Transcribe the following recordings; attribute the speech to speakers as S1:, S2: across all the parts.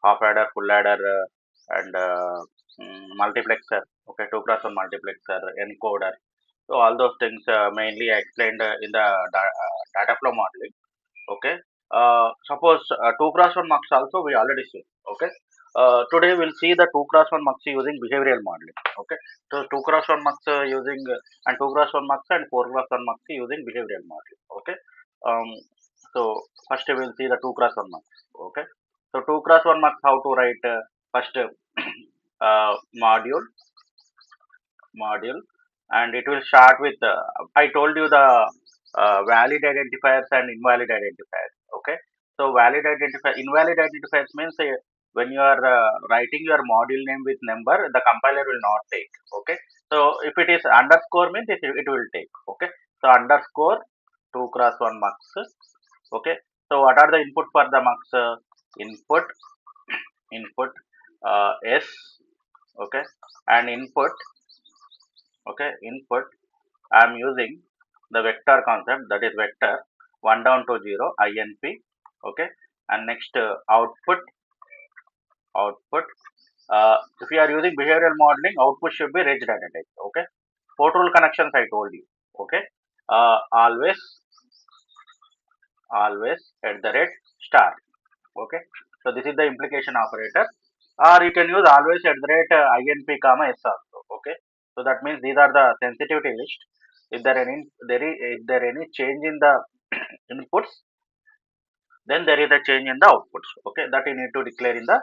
S1: half adder, full adder, and multiplexer. Okay, 2 cross 1 multiplexer, encoder. So all those things mainly I explained in the data flow modeling. Okay. Suppose 2 cross 1 mux also we already see. Okay. Today we'll see the 2 cross 1 mux using behavioral modeling. Okay. So 2 cross 1 mux using and 2 cross 1 mux and 4 cross 1 mux using behavioral modeling. Okay. Um, so first we'll see the 2 cross 1 mux. Okay. So 2 cross 1 mux how to write first module module, and it will start with I told you the valid identifiers and invalid identifiers. Okay, so invalid identifiers means when you are writing your module name with number, the compiler will not take. Okay, so if it is underscore means it will take. Okay, so underscore 2 cross 1 mux. Okay, so what are the input for the mux? Input input s. Okay, and input. Okay, input I am using the vector concept, that is vector 1 down to 0 inp. Okay, and next output if you are using behavioral modeling, output should be rich data type. Okay, port rule connections I told you. Okay, always at the rate star. Okay, so this is the implication operator, or you can use always at the rate inp comma s also. Okay, so that means these are the sensitivity list. If there any change in the inputs, then there is a change in the outputs. Okay, that you need to declare in the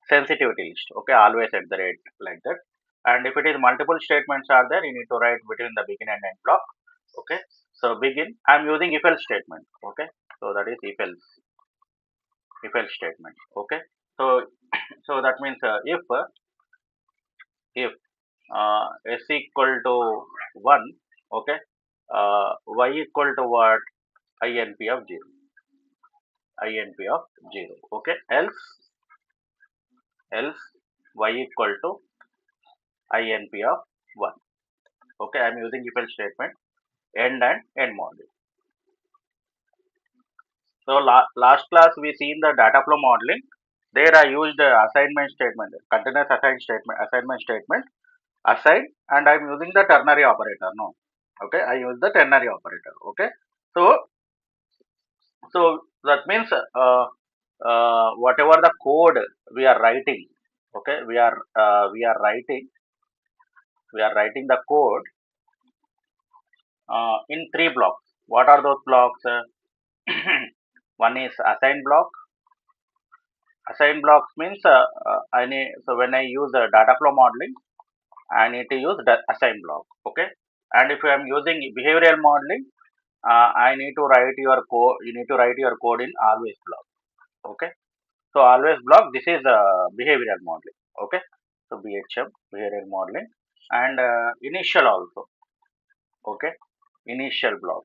S1: sensitivity list. Okay, always at the rate like that. And if it is multiple statements are there, you need to write between the begin and end block. Okay, so begin I am using if else statement. Okay, so that is if else statement. Okay, so so that means if s equal to 1. Okay, y equal to what? Inp of 0. Inp of 0. Okay, else y equal to inp of 1. Okay, I am using if else statement, end and end module. So last class we seen the data flow modeling. There I used assignment statement, continuous assignment statement, assign, and I am using the ternary operator. No, okay, I use the ternary operator. Okay, so that means whatever the code we are writing. Okay, we are writing the code in 3 blocks. What are those blocks? One is assign block. Assign blocks means I need, so when I use data flow modeling, I need to use the assign block. Okay, and if I am using behavioral modeling, I need to write your code. You need to write your code in always block. Okay, so always block. This is behavioral modeling. Okay, so BHM behavioral modeling, and initial also. Okay, initial block.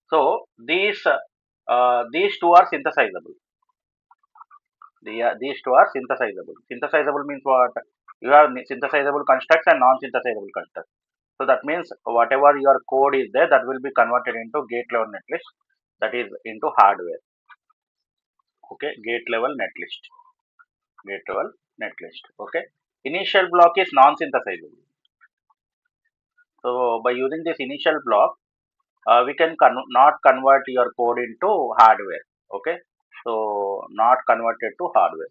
S1: So these two are synthesizable. These two are synthesizable. Synthesizable means what? You have synthesizable constructs and non-synthesizable constructs. So that means whatever your code is there, that will be converted into gate level netlist. That is into hardware. Okay, gate level netlist. Gate level netlist. Okay. Initial block is non-synthesizable. So by using this initial block, we can not convert your code into hardware. Okay. So not converted to hardware.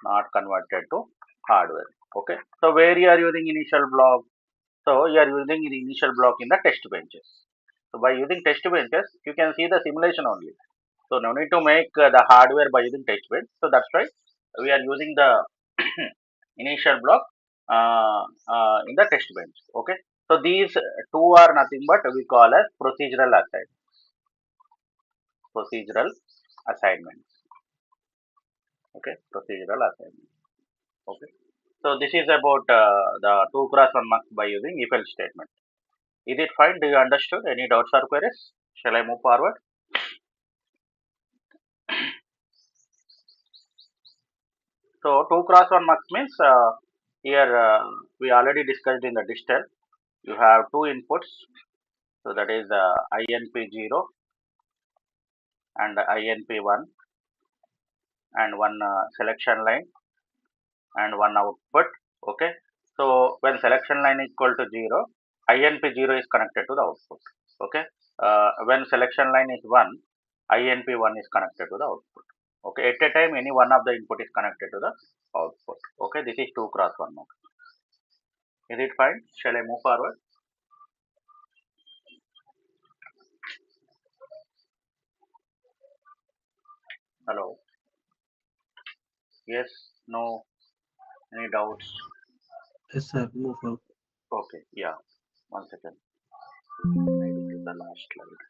S1: Not converted to hardware. Okay, so where you are using initial block? So you are using the initial block in the test benches. So by using test benches, you can see the simulation only. So no need to make the hardware by using test bench. So that's why we are using the initial block in the test bench. Okay, so these two are nothing but we call as procedural assignment. Procedural assignments. Okay, procedural assignment. Okay. So this is about the 2 cross 1 mux by using if else statement. Is it fine? Do you understood? Any doubts or queries? Shall I move forward? So 2 cross 1 mux means here we already discussed in the digital. You have two inputs. So that is INP0 and INP1. and one selection line and one output. Okay. So when selection line is equal to 0, INP0 is connected to the output. Okay. When selection line is 1, INP1 is connected to the output. Okay. At a time, any one of the input is connected to the output. Okay. This is 2 cross 1 mode. Is it fine? Shall I move forward? Hello. Yes. No. Any doubts?
S2: Yes, sir. Move on.
S1: Okay. Yeah. One second. Maybe to the last slide.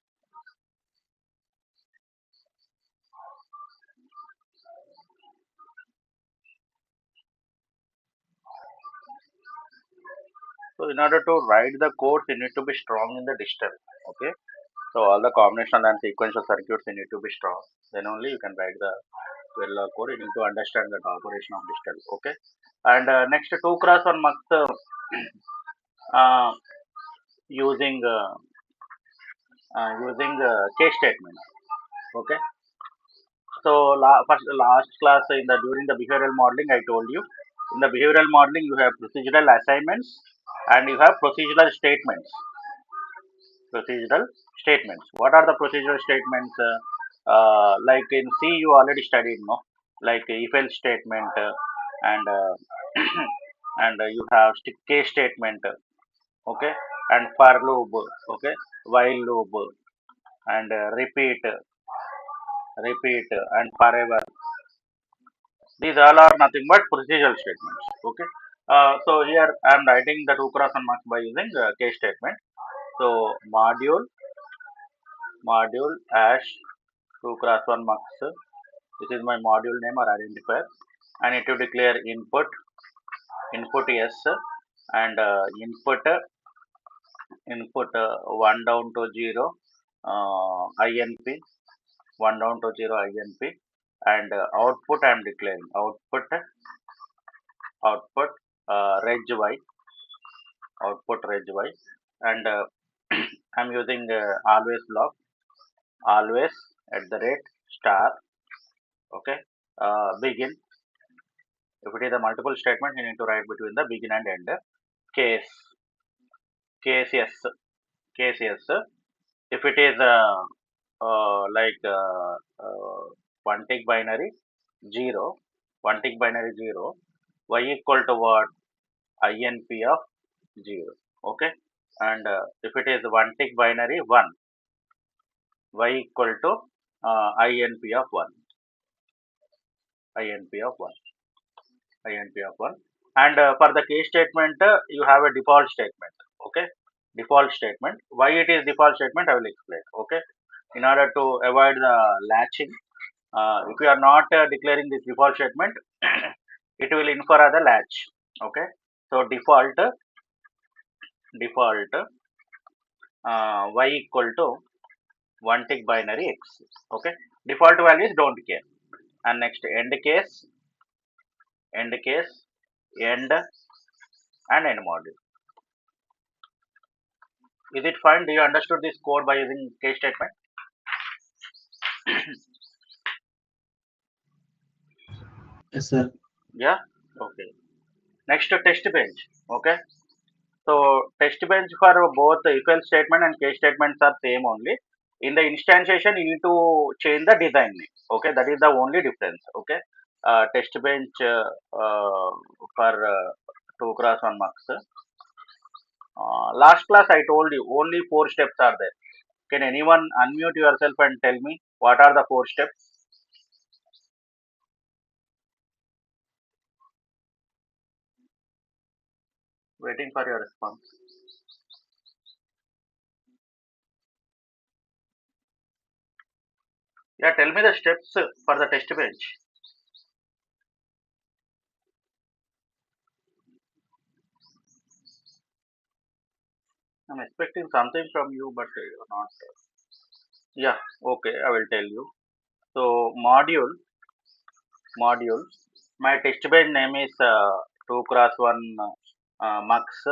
S1: So in order to write the codes, you need to be strong in the digital. Okay. So all the combinational and sequential circuits you need to be strong. Then only you can write the Verilog code. You need to understand the operation of digital. Okay. And next 2 cross 1 mux uh, using case statement. Okay. So last class in the during the behavioral modeling, I told you in the behavioral modeling you have procedural assignments and you have procedural statements. Procedural statements. What are the procedural statements? Like in C, you already studied, no? Like if else statement and and you have case statement, okay, and for loop, okay, while loop, and repeat, and forever. These all are nothing but procedural statements. Okay. So here I am writing the 2 cross 1 marks by using case statement. So module as 2 cross 1 marks. This is my module name or identifier. I need to declare input yes, and input 1 down to 0, INP 1 down to 0 INP, and output I am declaring output reg y, output reg y, and I am using always block, always at the rate star. Okay. Begin. If it is a multiple statement, you need to write between the begin and end. Case, case yes, case yes. If it is like one tick binary 0, one tick binary 0, y equal to what? INP of 0. Okay. And if it is one tick binary 1, y equal to INP of 1, INP of 1. INP of 1. And for the case statement, you have a default statement. Okay. Default statement. Why it is default statement, I will explain. Okay. In order to avoid the latching, if you are not declaring this default statement, it will infer the latch. Okay. So default y equal to one tick binary x. Okay. Default values don't care. And next end case, end and end module. Is it fine? Do you understood this code by using case statement?
S2: Yes, sir.
S1: Yeah. Okay. Next test bench. Okay. So test bench for both if else statement and case statements are same only. In the instantiation, you need to change the design name. Okay, that is the only difference. Okay, test bench for 2 cross 1 marks. Last class I told you only 4 steps are there. Can anyone unmute yourself and tell me what are the 4 steps? Waiting for your response. Yeah, tell me the steps for the test bench. I'm expecting something from you, but you're not. Yeah, okay, I will tell you. So module. My test bench name is 2 cross 1 mux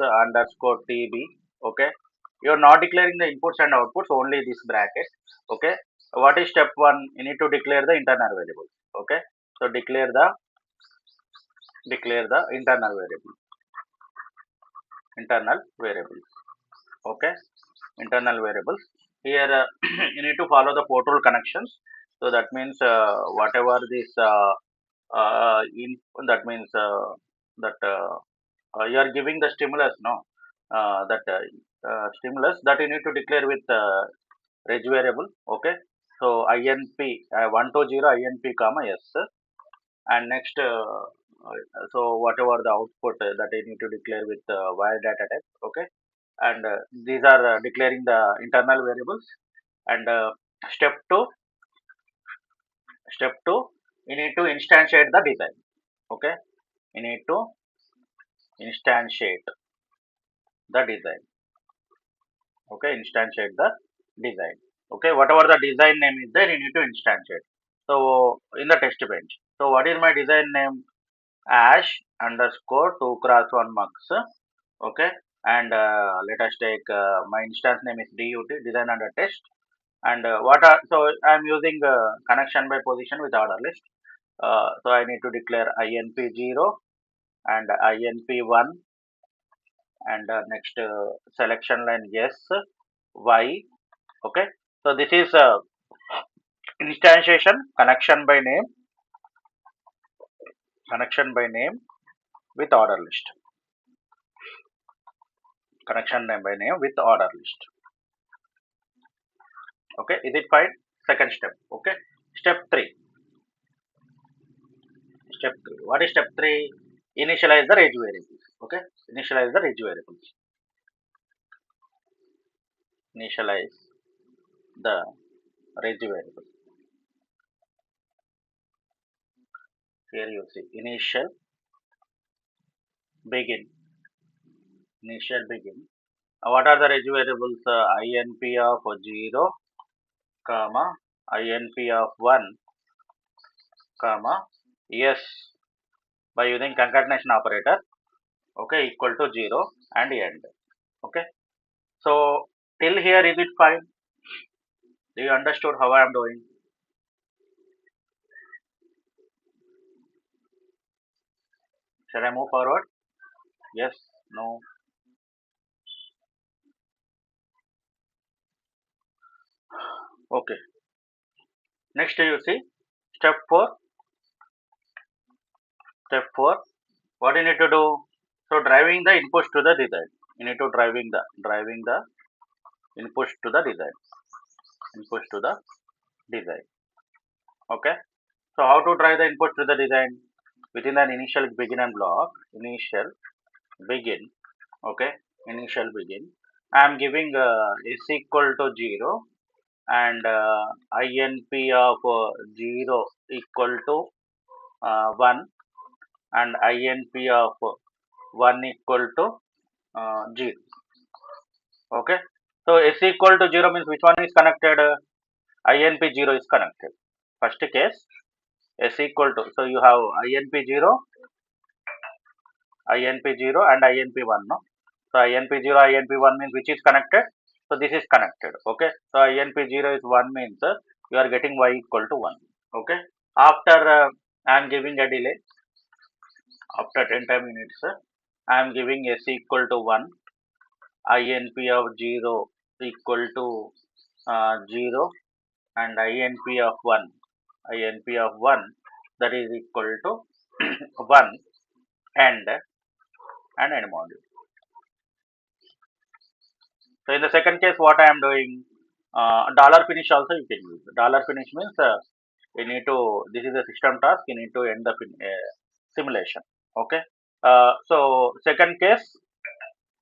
S1: underscore TB. Okay, you're not declaring the inputs and outputs, only this bracket. Okay, What is step one? You need to declare the internal variable. Okay. So declare the internal variable. Okay, internal variables. Here you need to follow the port rule connections. So that means whatever this in that means that you are giving the stimulus, no, that stimulus that you need to declare with reg variable. Okay, so inp 120 inp comma yes, and next so whatever the output that you need to declare with wire data type. Okay, and these are declaring the internal variables. And step 2, you need to instantiate the design. Okay, you need to instantiate the design. Okay, instantiate the design. Okay, whatever the design name is there, you need to instantiate. So in the test bench, so what is my design name? Ash underscore 2 cross 1 mux. Okay, and let us take my instance name is dut, design under test. And what are, so I'm using connection by position with order list. So I need to declare inp0 and inp1, and next selection line yes, y. Okay, so this is instantiation connection by name with order list. Connection name by name with order list. Okay, is it fine? Second step. Okay, step 3. What is step 3? Initialize the range variables. Okay, initialize the range variables. Initialize the range variable. Here you see begin, begin. What are the range variables? Inp of 0, comma, inp of 1, comma, yes, by using concatenation operator. Okay, equal to 0 and end. Okay, so till here is it fine? Do you understood how I am doing? Shall I move forward? Yes, no. Okay. Next you see step 4. Step 4. What you need to do? So driving the inputs to the design. You need to driving the inputs to the design. Inputs to the design. Okay. So how to drive the inputs to the design? Within an initial begin and block. Initial begin. Okay. Initial begin. I am giving is equal to 0 and inp of 0 equal to 1 and inp of 1 equal to 0. Okay, so s equal to 0 means which one is connected? Inp 0 is connected. First case s equal to, so you have inp 0, and inp 1, no? So inp 0, inp 1 means which is connected? So this is connected. Okay, so inp 0 is 1 means you are getting y equal to 1. Okay, after I am giving a delay after 10 minutes, I am giving s equal to 1, inp of 0 equal to 0 and inp of 1 that is equal to 1 and end module. So in the second case, what I am doing, dollar finish also you can use. Dollar finish means you need to, this is a system task, you need to end the simulation. Okay. So second case,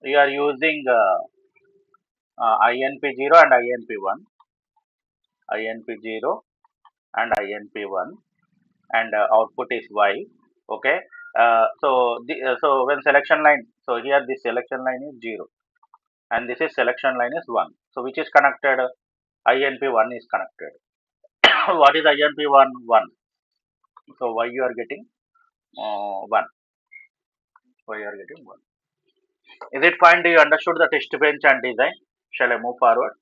S1: you are using inp0 and inp1, inp0 and inp1, and output is y. Okay, so when selection line, so here this selection line is 0 and this is selection line is 1, so which is connected? Inp1 is connected. What is inp1? 1. So why you are getting 1? Why you are getting 1? Is it fine? Do you understood the test bench and design? Shall I move forward?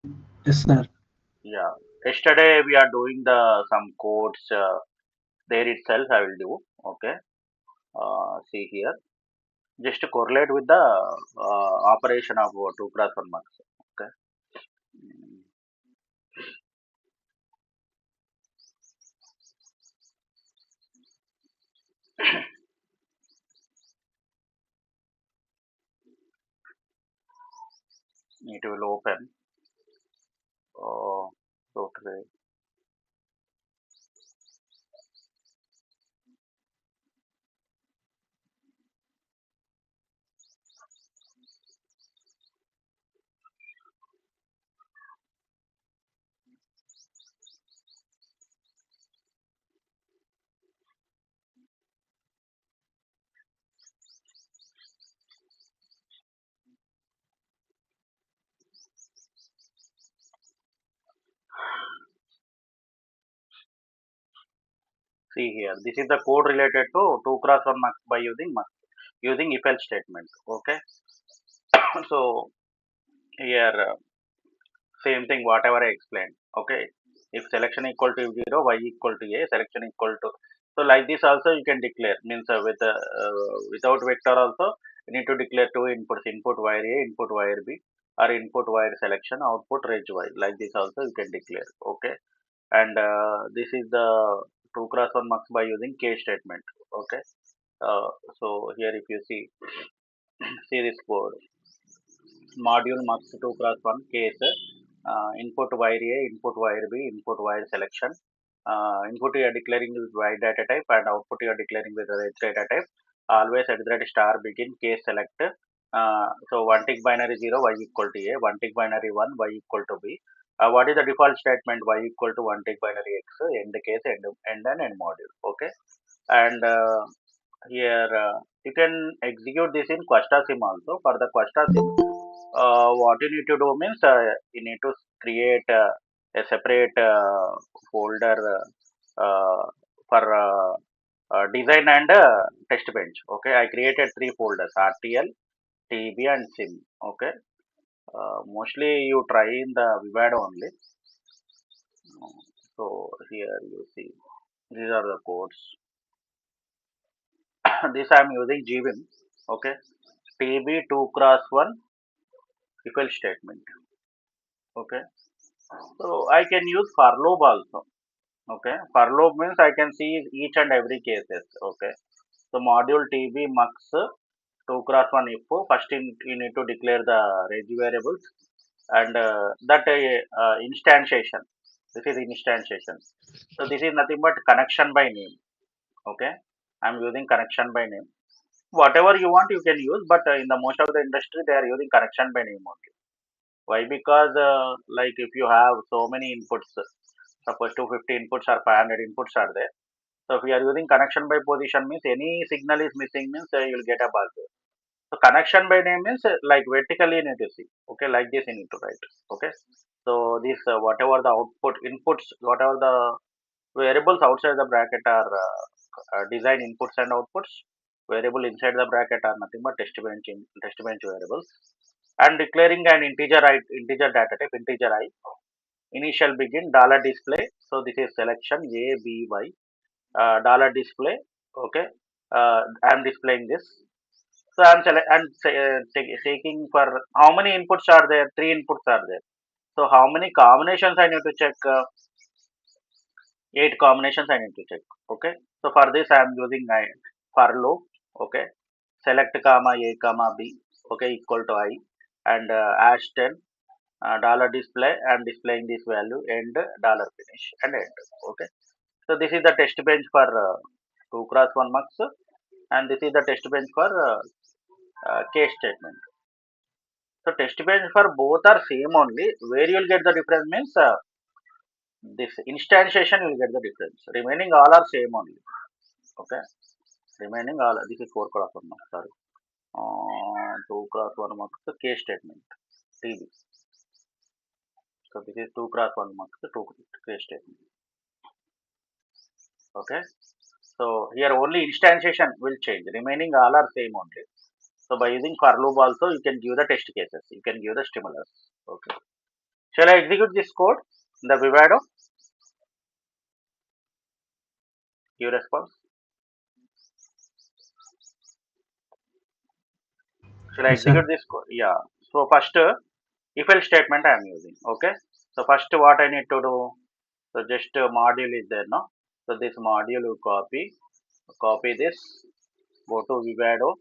S2: Yes, sir.
S1: Yeah. Yesterday we are doing the some codes there itself. I will do. Okay. See here. Just to correlate with the operation of 2 cross 1 marks. Okay. Mm, it will open. Okay. See here. This is the code related to 2 cross 1 marks by using if else statement. Okay. So here same thing whatever I explained. Okay. If selection equal to 0, y equal to a, selection equal to. So like this also you can declare means without vector also you need to declare two inputs, input wire a, input wire b, or input wire selection, output reg y. Like this also you can declare. Okay. And this is the 2 cross 1 mux by using case statement. Okay. uh, so here if you see this code, module mux 2 cross 1 case, input wire a, input wire b, input wire selection, input you are declaring with y data type and output you are declaring with red data type, always at the rate star begin case select. So one tick binary 0, y equal to a, one tick binary 1, y equal to b. What is the default statement? Y equal to one tick binary x, end case, end and end module. Okay. And here you can execute this in Quasta sim also. For the Quasta sim, what you need to do means you need to create a separate folder for design and test bench. Okay, I created three folders: RTL, TB, and sim. Okay, mostly you try in the Vivado only. So here you see these are the codes. This I am using GVim. Okay, TB 2 cross 1 equal statement. Okay, so I can use for loop also. Okay, for loop means I can see each and every cases. Okay, so module TB mux 2 cross 1 if first you need to declare the reg variables and that instantiation. This is instantiation. So this is nothing but connection by name. Okay, I'm using connection by name. Whatever you want, you can use, but in the most of the industry, they are using connection by name only. Why? Because like if you have so many inputs, suppose 250 inputs or 500 inputs are there. So if we are using connection by position means any signal is missing means you will get a bug. So connection by name means like vertically you need to see. Okay, like this you need to write. Okay. So this whatever the output inputs, whatever the variables outside the bracket are design inputs and outputs. Variable inside the bracket are nothing but test bench variables. And declaring an integer data type integer I. Initial begin dollar display. So this is selection A B Y. Dollar display. Okay. I'm displaying this. So I'm taking for how many inputs are there? Three inputs are there. So how many combinations I need to check? Eight combinations I need to check. Okay. So for this I am using for loop. Okay. Select comma a comma b. Okay, equal to I and hash 10 dollar display and displaying this value and dollar finish and end. Okay. So this is the test bench for 2 cross 1 mux and this is the test bench for case statement. So test bench for both are same only. Where you will get the difference means this instantiation will get the difference. Remaining all are same only. Okay. Remaining all this is 4 cross 1 mux. Sorry. 2 cross 1 mux case statement. TB. So this is 2 cross 1 mux 2 case statement. Okay. So here only instantiation will change. Remaining all are same only. So by using for loop also you can give the test cases. You can give the stimulus. Okay. Shall I execute this code in the Vivado? Give response. Shall I
S2: Yes, sir.
S1: execute this code? Yeah. So first if else statement I am using. Okay. So first what I need to do. So just module is there, no? So this module you copy this, go to Vivado.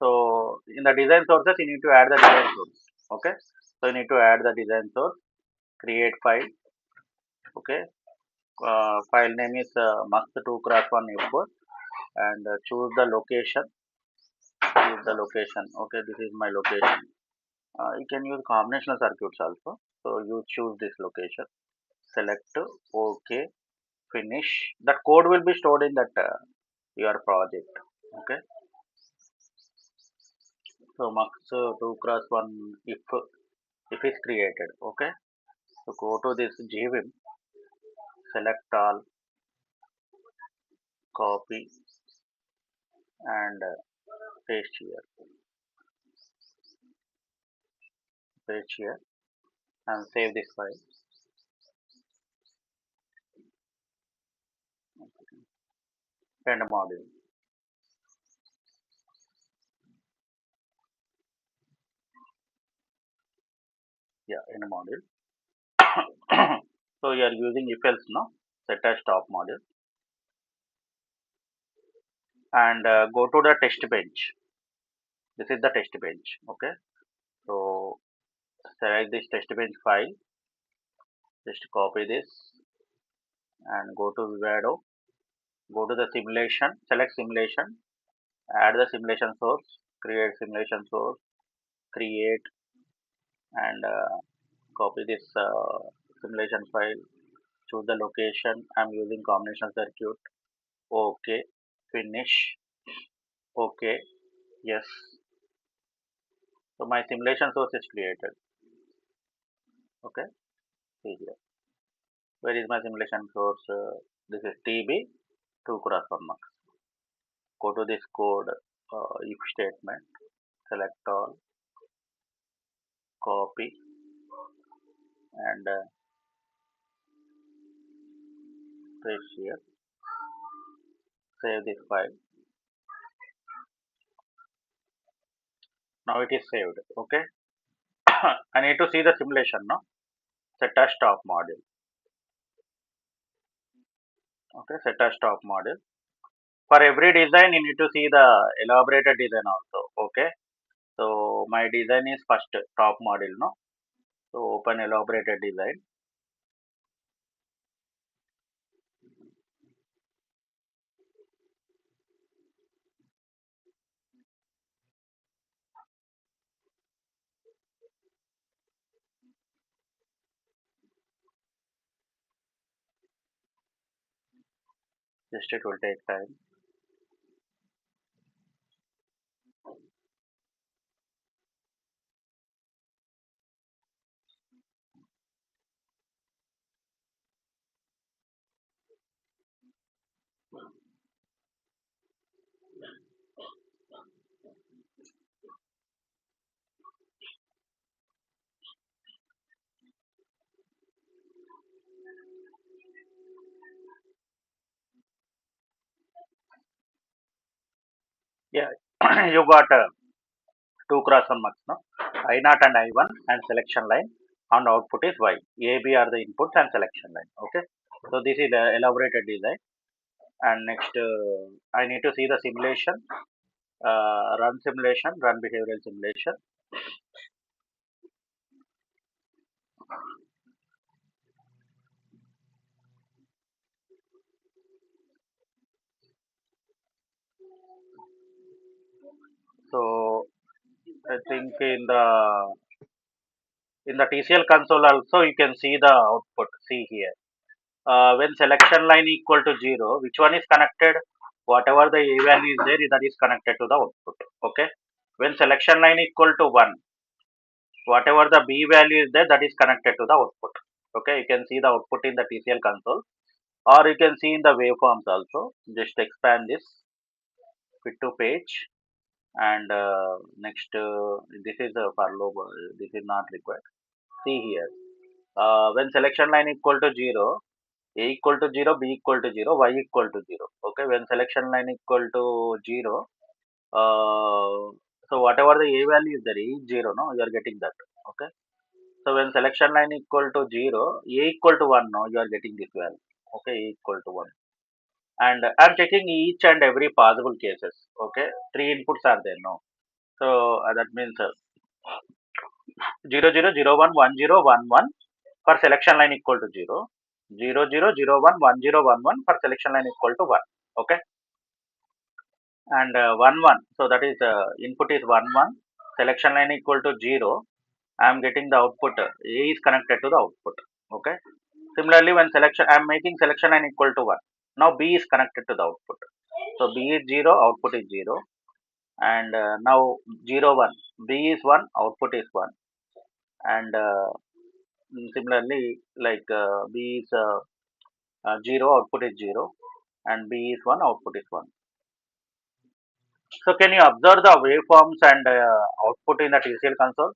S1: So in the design sources you need to add the design source. Okay. So you need to add the design source, create file. Okay. File name is must 2 cross 1 f4 and choose the location. Choose the location. Okay, this is my location. You can use combinational circuits also. So you choose this location. Select OK. Finish. That code will be stored in that your project. Okay. So max 2 cross 1 if is created. Okay. So go to this GVim. Select all. Copy and paste here. Paste here and save this file. End module. Yeah, end module. So you are using if else now. Set as top module and go to the test bench. This is the test bench. Okay. So select this test bench file. Just copy this and go to Vivado. Go to the simulation. Select simulation. Add the simulation source. Create simulation source. Create and copy this simulation file. Choose the location. I'm using combination circuit. Okay. Finish. Okay. Yes. So my simulation source is created. Okay. See here. Where is my simulation source? This is TB 2 cross 1 mark. Go to this code if statement. Select all. Copy and paste here. Save this file. Now it is saved. Okay. I need to see the simulation now. Set as top module. Okay. Set as top module. For every design, you need to see the elaborated design also. Okay. So my design is first top module. No. So open elaborated design. Just it will take time. Yeah. You got 2 cross 1 marks. No. I naught and I1 and selection line and output is Y. A, B are the inputs and selection line. Okay. So this is the elaborated design. And next I need to see the simulation. Run simulation, run behavioral simulation. So I think in the TCL console also you can see the output. See here. When selection line equal to 0, which one is connected? Whatever the A value is there, that is connected to the output. Okay. When selection line equal to 1, whatever the B value is there, that is connected to the output. Okay. You can see the output in the TCL console or you can see in the waveforms also. Just expand this fit to page. And next, this is for low, this is not required. See here, when selection line equal to 0, a equal to 0, b equal to 0, y equal to 0. Okay, when selection line equal to 0, so whatever the a value is there, is 0, no, you are getting that. Okay, so when selection line equal to 0, a equal to 1, no, you are getting this value. Okay, a equal to 1. And I'm checking each and every possible cases. Okay, three inputs are there, no. So that means 0 0 0 1 1 0 1 1 for selection line equal to 0, 0 0 0 1 1 0 1 1 for selection line equal to 1. Okay, and 1 1, so that is input is 1 1, selection line equal to 0. I am getting the output, a is connected to the output. Okay, similarly when selection, I am making selection line equal to 1, now b is connected to the output. So b is 0, output is 0. And now 0 1, b is 1, output is 1. And similarly, like b is 0, output is 0, and b is 1, output is 1. So can you observe the waveforms and output in the TCL console?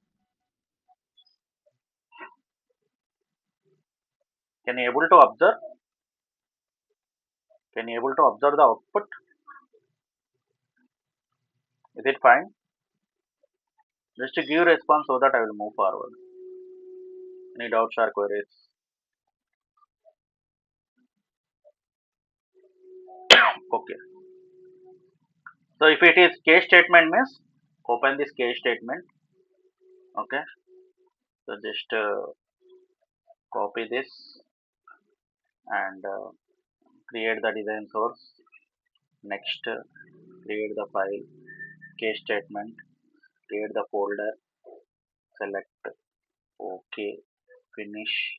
S1: Can you able to observe? Can you able to observe the output? Is it fine? Just to give response so that I will move forward. Any doubts or queries? Okay. So if it is case statement means, open this case statement. Okay. So just copy this and create the design source. Next, create the file, case statement, create the folder, select OK, finish,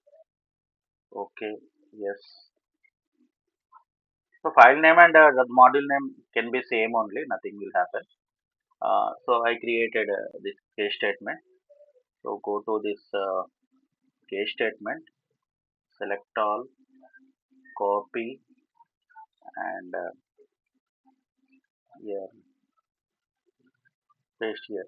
S1: OK, yes. So file name and the module name can be same only, nothing will happen. So I created this case statement. So go to this case statement, select all, copy, and here, paste here,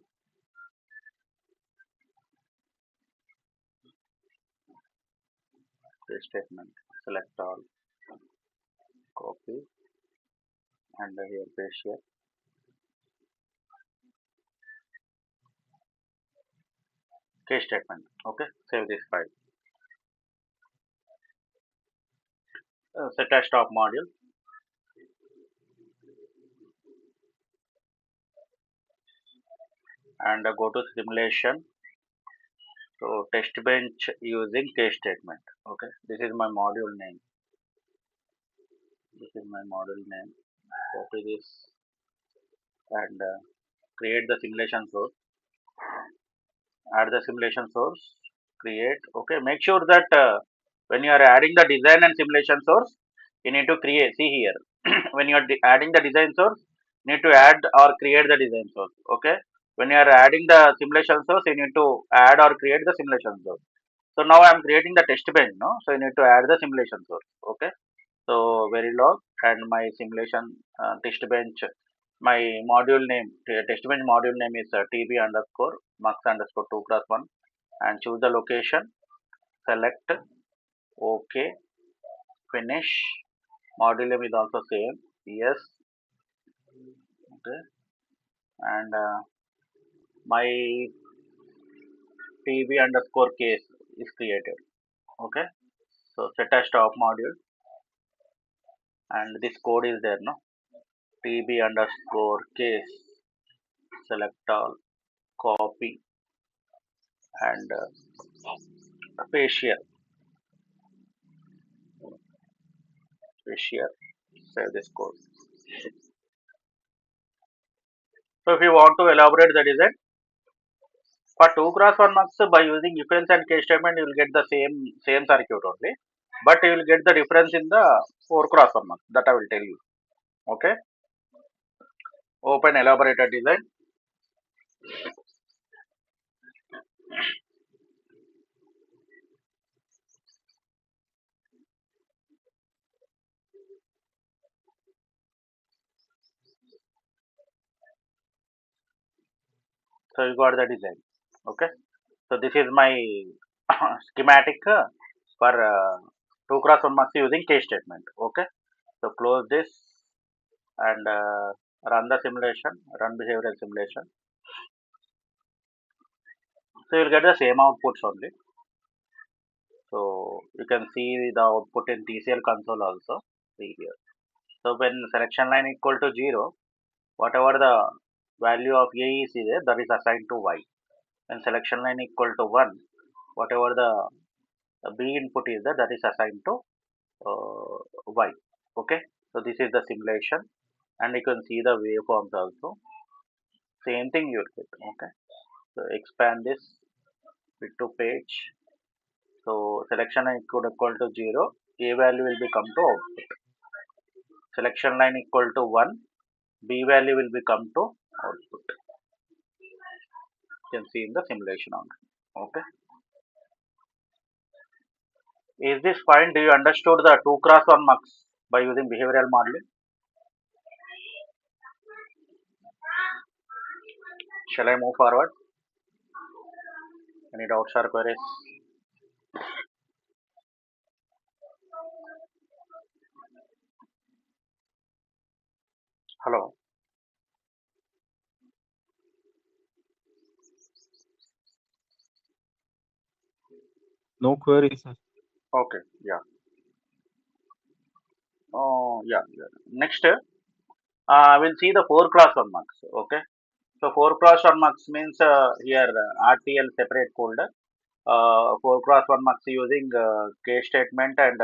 S1: case statement, select all, copy, and here paste here, case statement. Okay, save this file. Set as stop module and go to simulation. So test bench using case statement. Okay, this is my module name. This is my module name. Copy this and create the simulation source. Add the simulation source. Create. Okay, make sure that when you are adding the design and simulation source, you need to create. See here, when you are adding the design source, you need to add or create the design source. Okay, when you are adding the simulation source, you need to add or create the simulation source. So now I am creating the test bench, no? So you need to add the simulation source. Okay. So Verilog and my simulation test bench, my module name, test bench module name is TB underscore mux underscore 2 class 1, and choose the location, select OK, finish. Module name is also same, yes, okay, and my TB underscore case is created. Okay, so set as stop module, and this code is there, no? TB underscore case, select all, copy, and paste here, paste here, save this code. So if you want to elaborate the design for 2 cross 1 marks by using difference and case statement, you will get the same circuit only, but you will get the difference in the 4 cross 1 marks, that I will tell you. Okay, open elaborated design. So you got the design. Okay. So this is my schematic for 2 cross 1 max using case statement. Okay. So close this and run the simulation, run behavioral simulation. So you'll get the same outputs only. So you can see the output in TCL console also. See here. So when selection line equal to 0, whatever the value of A is there, that is assigned to Y. When selection line equal to 1, whatever the B input is there, that is assigned to Y. Okay. So this is the simulation and you can see the waveforms also. Same thing you'll get. Okay. So expand this bit to page. So selection line equal to 0, A value will become to output. Selection line equal to 1, B value will become to output. You can see in the simulation on. Okay. Is this fine? Do you understood the 2 cross 1 mux by using behavioral modeling? Shall I move forward? Any doubts or queries? Hello.
S2: No queries, sir.
S1: Okay. Yeah. Oh, yeah. Yeah. Next, we'll see the 4 cross 1 mux. Okay. So 4 cross 1 mux means here RTL separate folder. 4 cross 1 mux using case statement and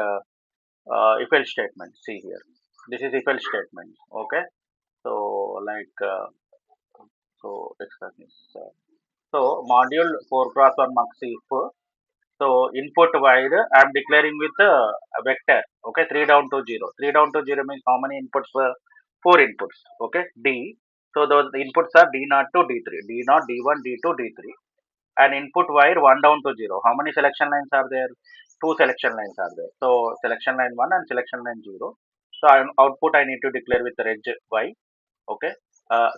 S1: if else statement. See here. This is if else statement. Okay. So like so extra. So module 4 cross 1 mux if so input wide I am declaring with a vector. Okay, 3 down to 0. 3 down to 0 means how many inputs? 4 inputs. Okay, D. So those inputs are D0 to D3. D0, D1, D2, D3. And input wire 1 down to 0. How many selection lines are there? 2 selection lines are there. So selection line 1 and selection line 0. So output I need to declare with reg y. Okay.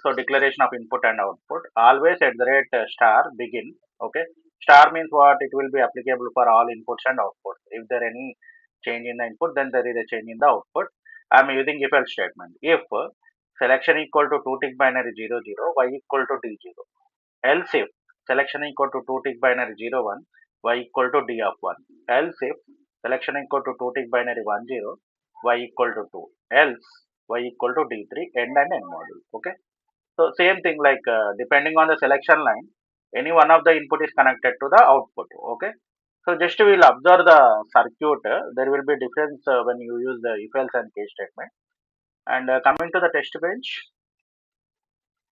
S1: So declaration of input and output always at the rate star begin. Okay. Star means what? It will be applicable for all inputs and outputs. If there any change in the input, then there is a change in the output. I am using if else statement. If selection equal to 2 tick binary 0 0, y equal to d 0. Else if selection equal to 2 tick binary 0 1, y equal to d of 1. Else if selection equal to 2 tick binary 1 0, y equal to 2. Else y equal to d3 end and end module. Okay. So same thing like depending on the selection line, any one of the input is connected to the output. Okay. So just we will observe the circuit. There will be difference when you use the if else and case statement. And coming to the test bench,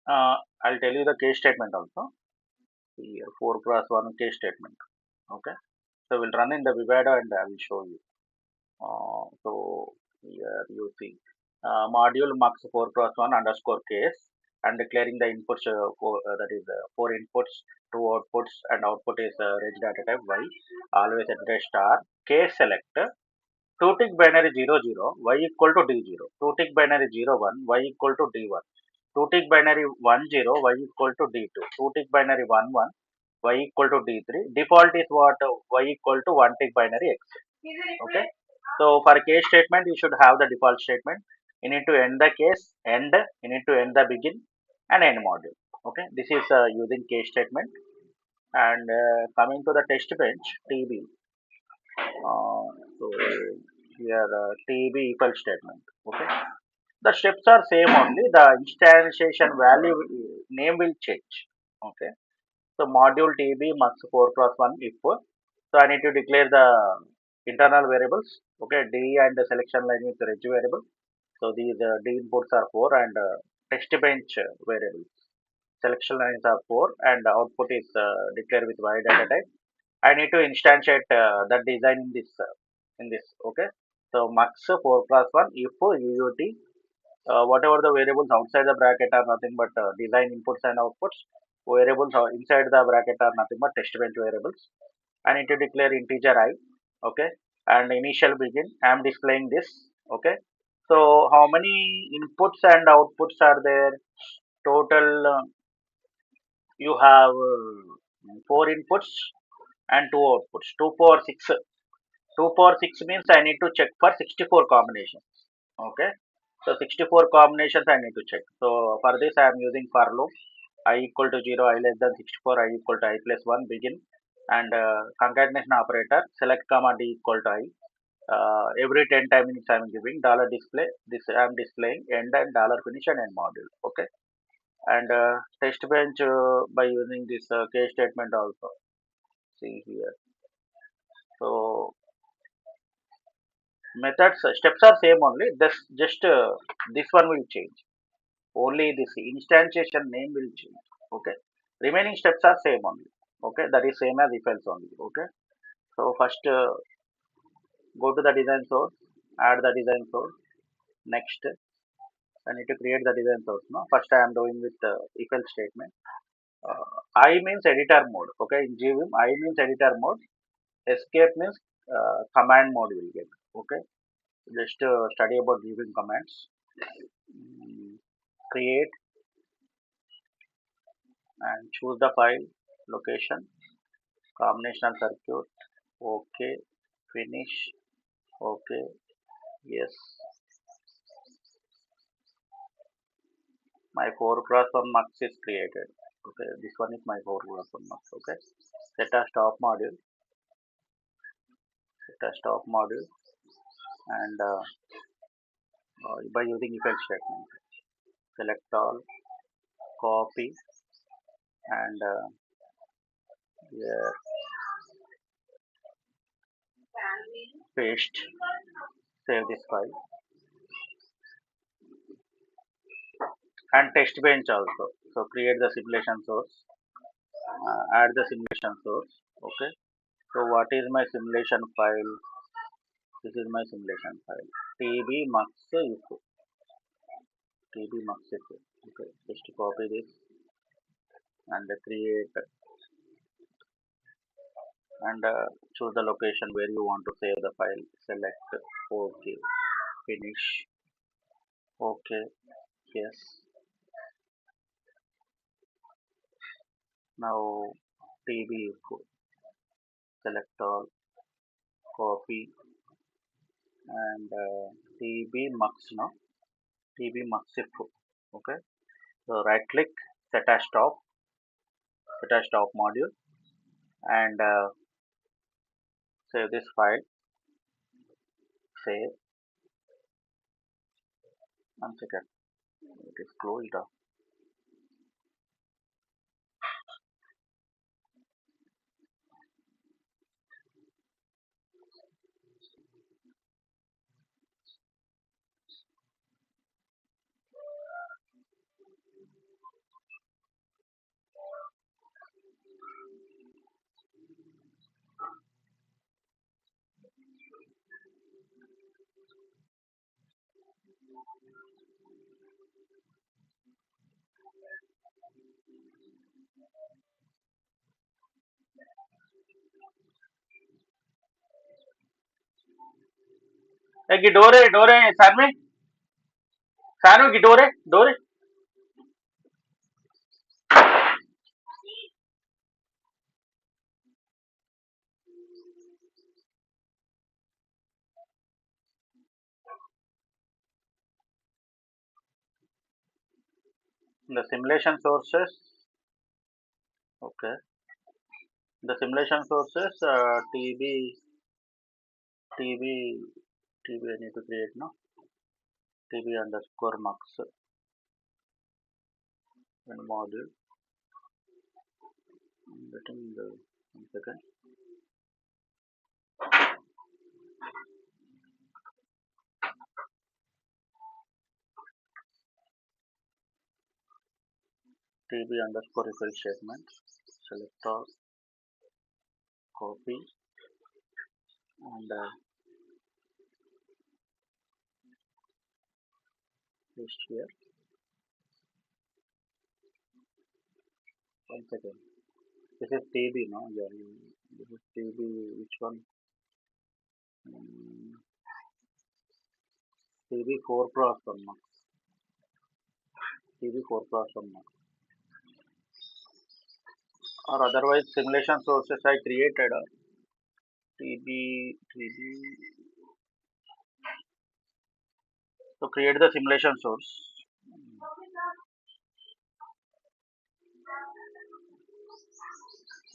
S1: I'll tell you the case statement also. Here 4 cross 1 case statement. Okay. So we'll run in the Vivado and I will show you. So here you see module mux 4 cross 1 underscore case and declaring the inputs that is 4 inputs, 2 outputs and output is reg data type y always at the star case select 2 tick binary 00 y equal to d0, 2 tick binary 01 y equal to d1, 2 tick binary 10 y equal to d2, 2 tick binary 11 y equal to d3. Default is what? Y equal to 1 tick binary x. Okay. So for case statement, you should have the default statement. You need to end the case, end. You need to end the begin and end module. Okay. This is using case statement. And coming to the test bench, TB. So here TB equal statement. Okay. The steps are same only. The instantiation value name will change. Okay. So module TB must 4 cross 1 if. So I need to declare the internal variables. Okay, D and the selection line with reg variable. So these D inputs are 4 and text bench variables. Selection lines are 4 and the output is declared with y data type. I need to instantiate that design in this. Okay. So mux 4 plus 1 if UUT whatever the variables outside the bracket are nothing but design inputs and outputs. Variables inside the bracket are nothing but test bench variables. I need to declare integer I. Okay. And initial begin. I am displaying this. Okay. So how many inputs and outputs are there? Total you have four inputs and two outputs. 2 power 6. 2 power 6 means I need to check for 64 combinations. Okay. So 64 combinations I need to check. So for this I am using for loop. I equal to 0, I less than 64, I equal to I plus 1 begin, and concatenation operator select comma d equal to I. Every 10 minutes I am giving dollar display, this I am displaying end and dollar finish and end module. Okay. And test bench by using this case statement also. See here. So methods steps are same only. This just this one will change. Only this instantiation name will change. Okay. Remaining steps are same only. Okay. That is same as if else only. Okay. So first go to the design source, add the design source. Next, I need to create the design source. No, first I am doing with if else statement. I means editor mode. Okay, in GVim, I means editor mode. Escape means command mode will get. Okay, just study about GVim commands. Create and choose the file location, combinational circuit. Okay, finish. Okay, yes. My 4 cross 1 mux is created. Okay, this one is my 4 cross 1 mux. Okay, set a stop module, and by using if else statement, select all, copy, and here paste, save this file, and test bench also. So create the simulation source, add the simulation source. Okay, so what is my simulation file? This is my simulation file. TB mux if, TB mux if. Okay, just copy this and create, and choose the location where you want to save the file. Select OK, finish. OK, yes. Now TB select all, copy, and TB mux now. TB mux if. Okay. So right click, set as stop, module, and save this file. Save. One second. It is closed off. Hey, Dore, Sarve, Dore. The simulation sources. Okay. The simulation sources TB I need to create now. TB underscore mux and module. I'm getting the one second. TB underscore refill statement. Select all, copy, and paste here. One second. This is TB, no? Yeah, this is TB. Which one? Mm, TB 4 cross 1 mux. TB 4 cross 1 mux. or otherwise simulation sources I created. TB. So create the simulation source.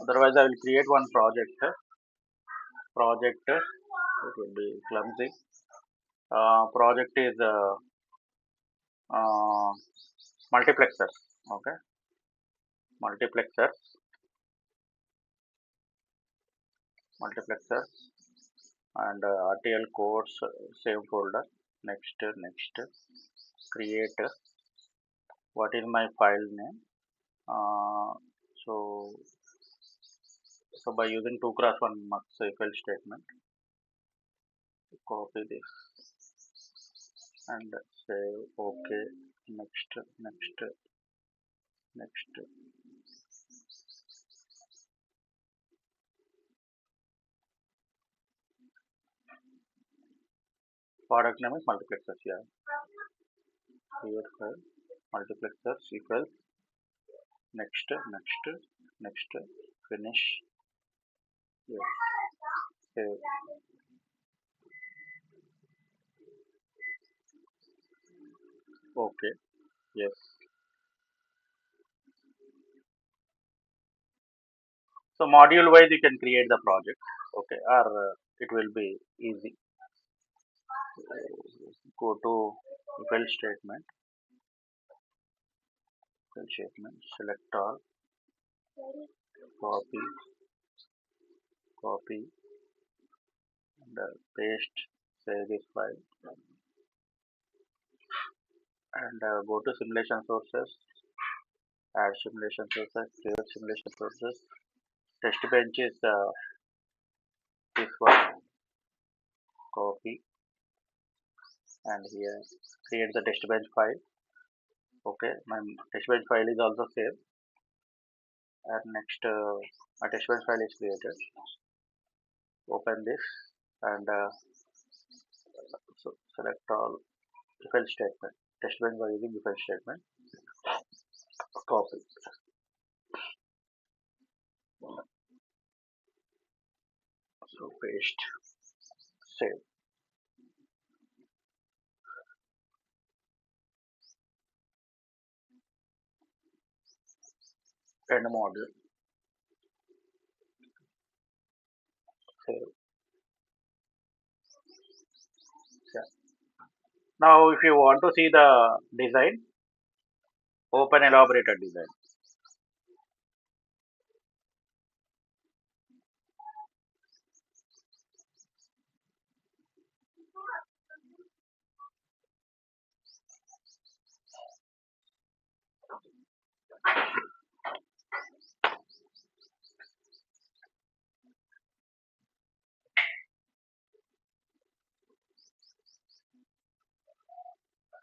S1: Otherwise, I will create one project. It will be clumsy. Project is uh, multiplexers. Okay, multiplexers, multiplexers, and RTL codes. Same folder. Next. Create. What is my file name? Uh, so so by using 2x1 mux if else statement, copy this and say OK. Next. Product name is multiplexers. Yeah, here file multiplexers equals next, finish. Yes, save. OK. Yes. So module wise you can create the project. Okay, or it will be easy. Go to if else statement, select all, copy, copy, and paste, save this file, and go to simulation sources, add simulation sources, create simulation sources. Testbench is this one, copy, and here create the testbench file. Okay, my testbench file is also saved. And next, a testbench file is created. Open this and so select all if else statement. Testbench by using if else statement. Copy. So paste, save, end module, save. Yeah. Now, if you want to see the design, open elaborated design.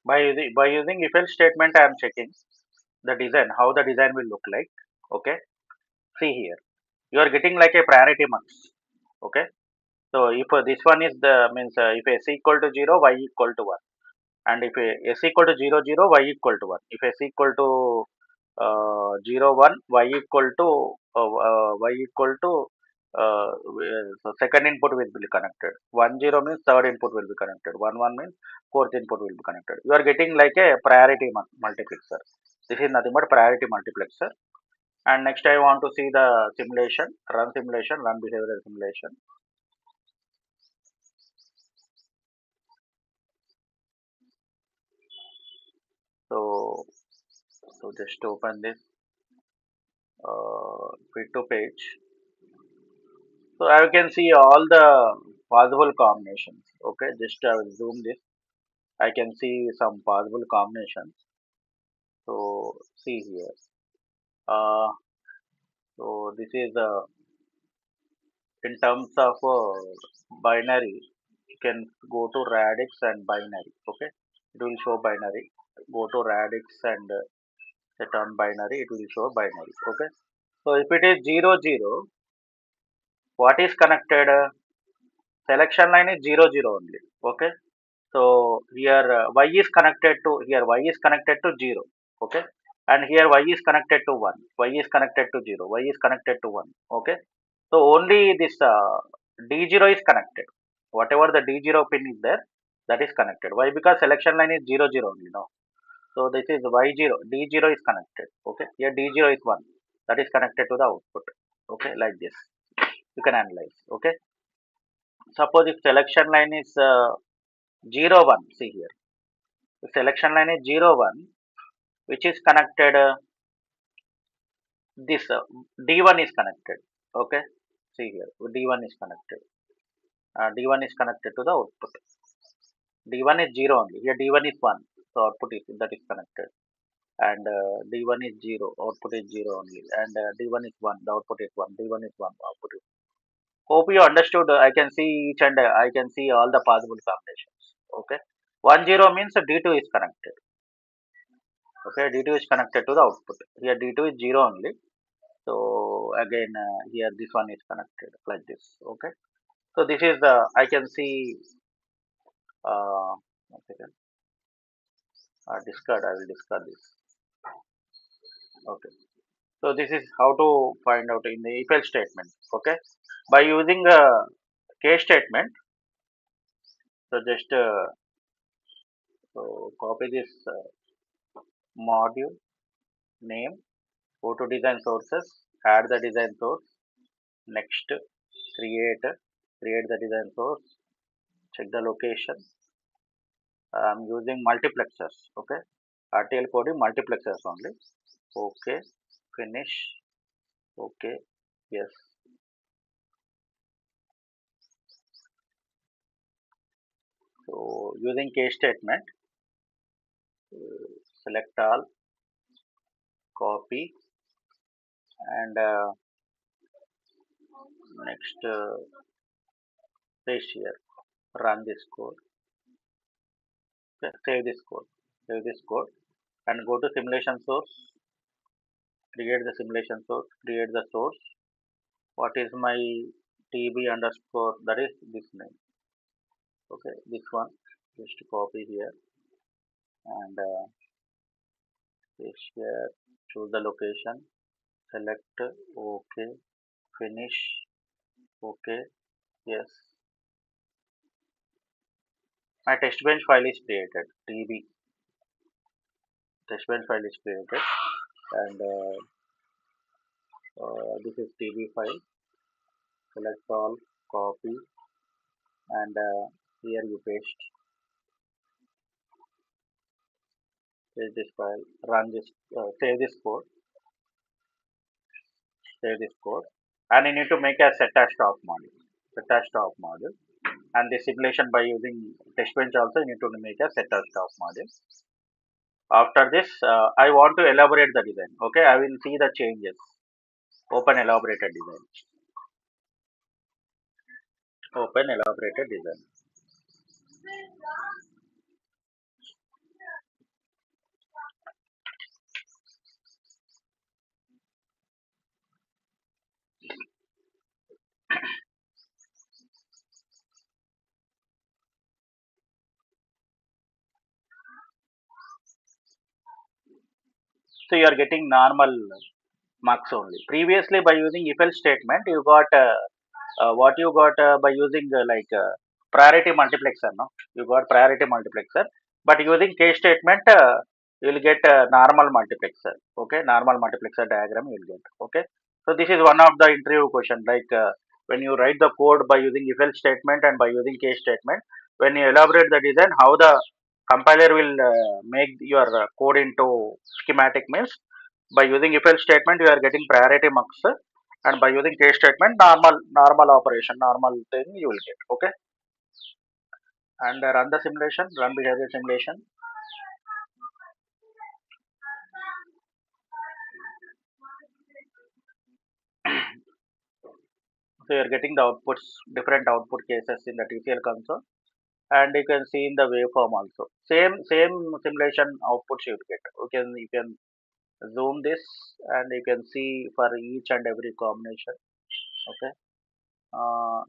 S1: By using if else statement, I am checking the design, how the design will look like. Okay, see here, you are getting like a priority marks. Okay, so if this one is the means if s equal to 0, y equal to 1, and if s equal to 0 0, y equal to 1. If s equal to 0 1, y equal to so second input will be connected. 1 0 means third input will be connected. 1 1 means fourth input will be connected. You are getting like a priority multiplexer. This is nothing but priority multiplexer. And next I want to see the simulation, run behavioral simulation. So, so just open this fit to page. So I can see all the possible combinations. Okay, just I will zoom this. I can see some possible combinations. So see here. Uh, so this is in terms of binary. You can go to radix and binary. Okay, it will show binary. Go to radix and set on binary. It will show binary. Okay. So if it is 0 0, what is connected? Selection line is 0 0 only. Okay. So here y is connected to 0. Okay, and here y is connected to 1, y is connected to 0, y is connected to 1. Okay, so only this d0 is connected. Whatever the d0 pin is there, that is connected. Why? Because selection line is 0 0 only, no. So this is y0, d0 is connected. Okay, here d0 is 1, that is connected to the output. Okay, like this you can analyze. Okay, suppose if selection line is 0 1, see here, if selection line is 0 1, which is connected, this d1 is connected. Okay, see here, d1 is connected. D1 is connected to the output. D1 is 0 only. Here D1 is 1. So output is that is connected. And D1 is 0. Output is 0 only. And D1 is 1. The output is 1. D1 is 1. Output is. Hope you understood. I can see each and I can see all the possible combinations. Okay. 1 0 means D2 is connected. Okay. D2 is connected to the output. Here D2 is 0 only. So again here this one is connected like this. Okay. So this is the I can see. One second. Discard. I will discard this. Okay. So this is how to find out in the if else statement. Okay. By using a case statement. So just so copy this module name. Go to design sources. Add the design source. Next, create the design source. Check the location. I'm using multiplexers. Okay. RTL coding multiplexers only. Okay. Finish. Okay. Yes. So using case statement, select all, copy, and next paste here. Run this code. Okay, save this code, and go to simulation source. Create the simulation source. Create the source. What is my TB underscore? That is this name. Okay, this one. Just copy here and paste here. Choose the location. Select. Okay. Finish. Okay. Yes. My test bench file is created. TB testbench file is created, and this is TB file. Select all, copy, and here you paste this file, run this, save this code, and you need to make a set as top module, and the simulation by using testbench also you need to make a set as top module. After this, I want to elaborate the design. Okay, I will see the changes. Open elaborated design. Open elaborated design. So you are getting normal marks only. Previously, by using if else statement, you got what you got by using priority multiplexer. No, you got priority multiplexer, but using case statement, you will get normal multiplexer. Okay, normal multiplexer diagram you will get. Okay, so this is one of the interview question. When you write the code by using if else statement and by using case statement, when you elaborate the design, how the compiler will make your code into schematic means by using if else statement you are getting priority marks, and by using case statement normal operation, normal thing you will get. Okay, and run the simulation, run behavior simulation. So you are getting the outputs, different output cases in the TCL console, and you can see in the waveform also same simulation outputs you will get. You can zoom this, and you can see for each and every combination. Okay,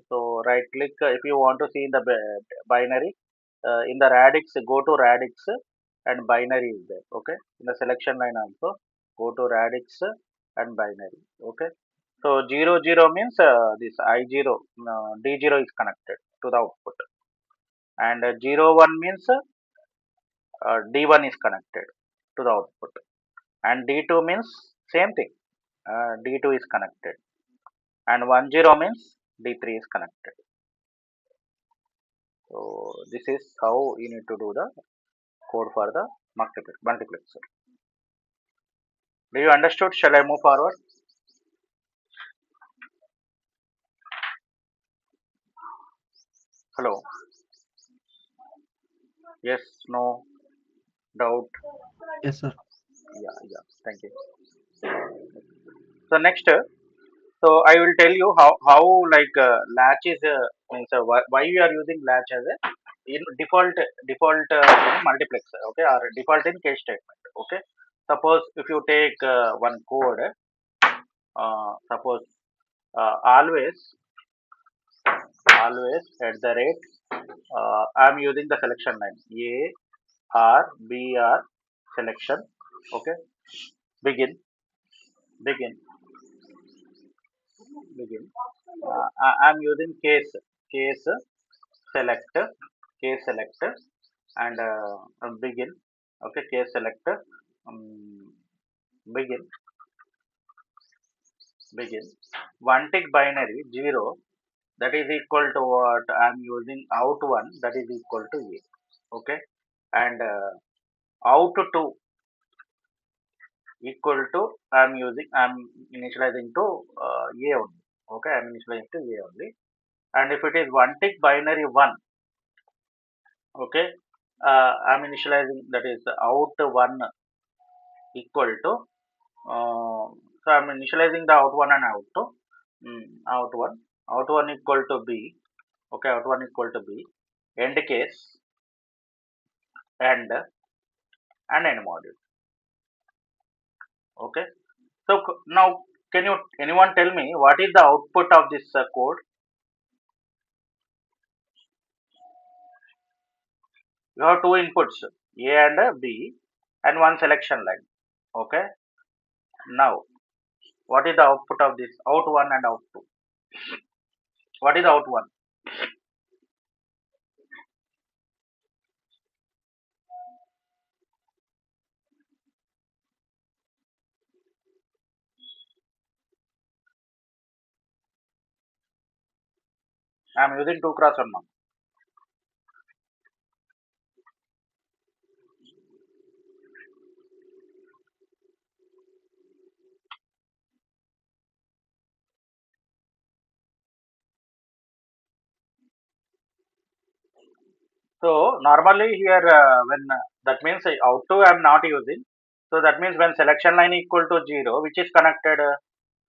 S1: so right click if you want to see in the binary, in the radix, go to radix, and binary is there. Okay, in the selection line also Go to radix and binary. Okay. So 0 0 means this I0 D0 is connected to the output, and 0 1 means D1 is connected to the output, and D2 means same thing. D2 is connected, and 1 0 means D3 is connected. So this is how you need to do the code for the multiplexer. Do you understood? Shall I move forward? Hello. Yes. No. Doubt.
S2: Yes, sir.
S1: Yeah. Yeah. Thank you. So next, so I will tell you how like latch is means why we are using latch as a in default multiplexer, okay, or default in case statement, okay. Suppose if you take one code, suppose always at the rate I am using the selection line A R B R selection, okay, begin begin begin. I'm using case selector case selector and begin, okay, case selector, um, begin begin one tick binary 0, that is equal to what I'm using out 1, that is equal to a, okay, and out 2 equal to I'm initializing to a only, okay, I'm initializing to a only, and if it is one tick binary 1, okay, I'm initializing, that is out 1 equal to so I'm initializing the out 1 and out 2, out 1 equal to b, okay, out 1 equal to b, end case, and end module, okay. So now can you anyone tell me what is the output of this code? You have two inputs, a and b, and one selection line, okay. Now what is the output of this out 1 and out 2? What is out 1? I'm using 2 cross 1 now. So normally here when that means out 2 I'm not using. So that means when selection line equal to 0, which is connected,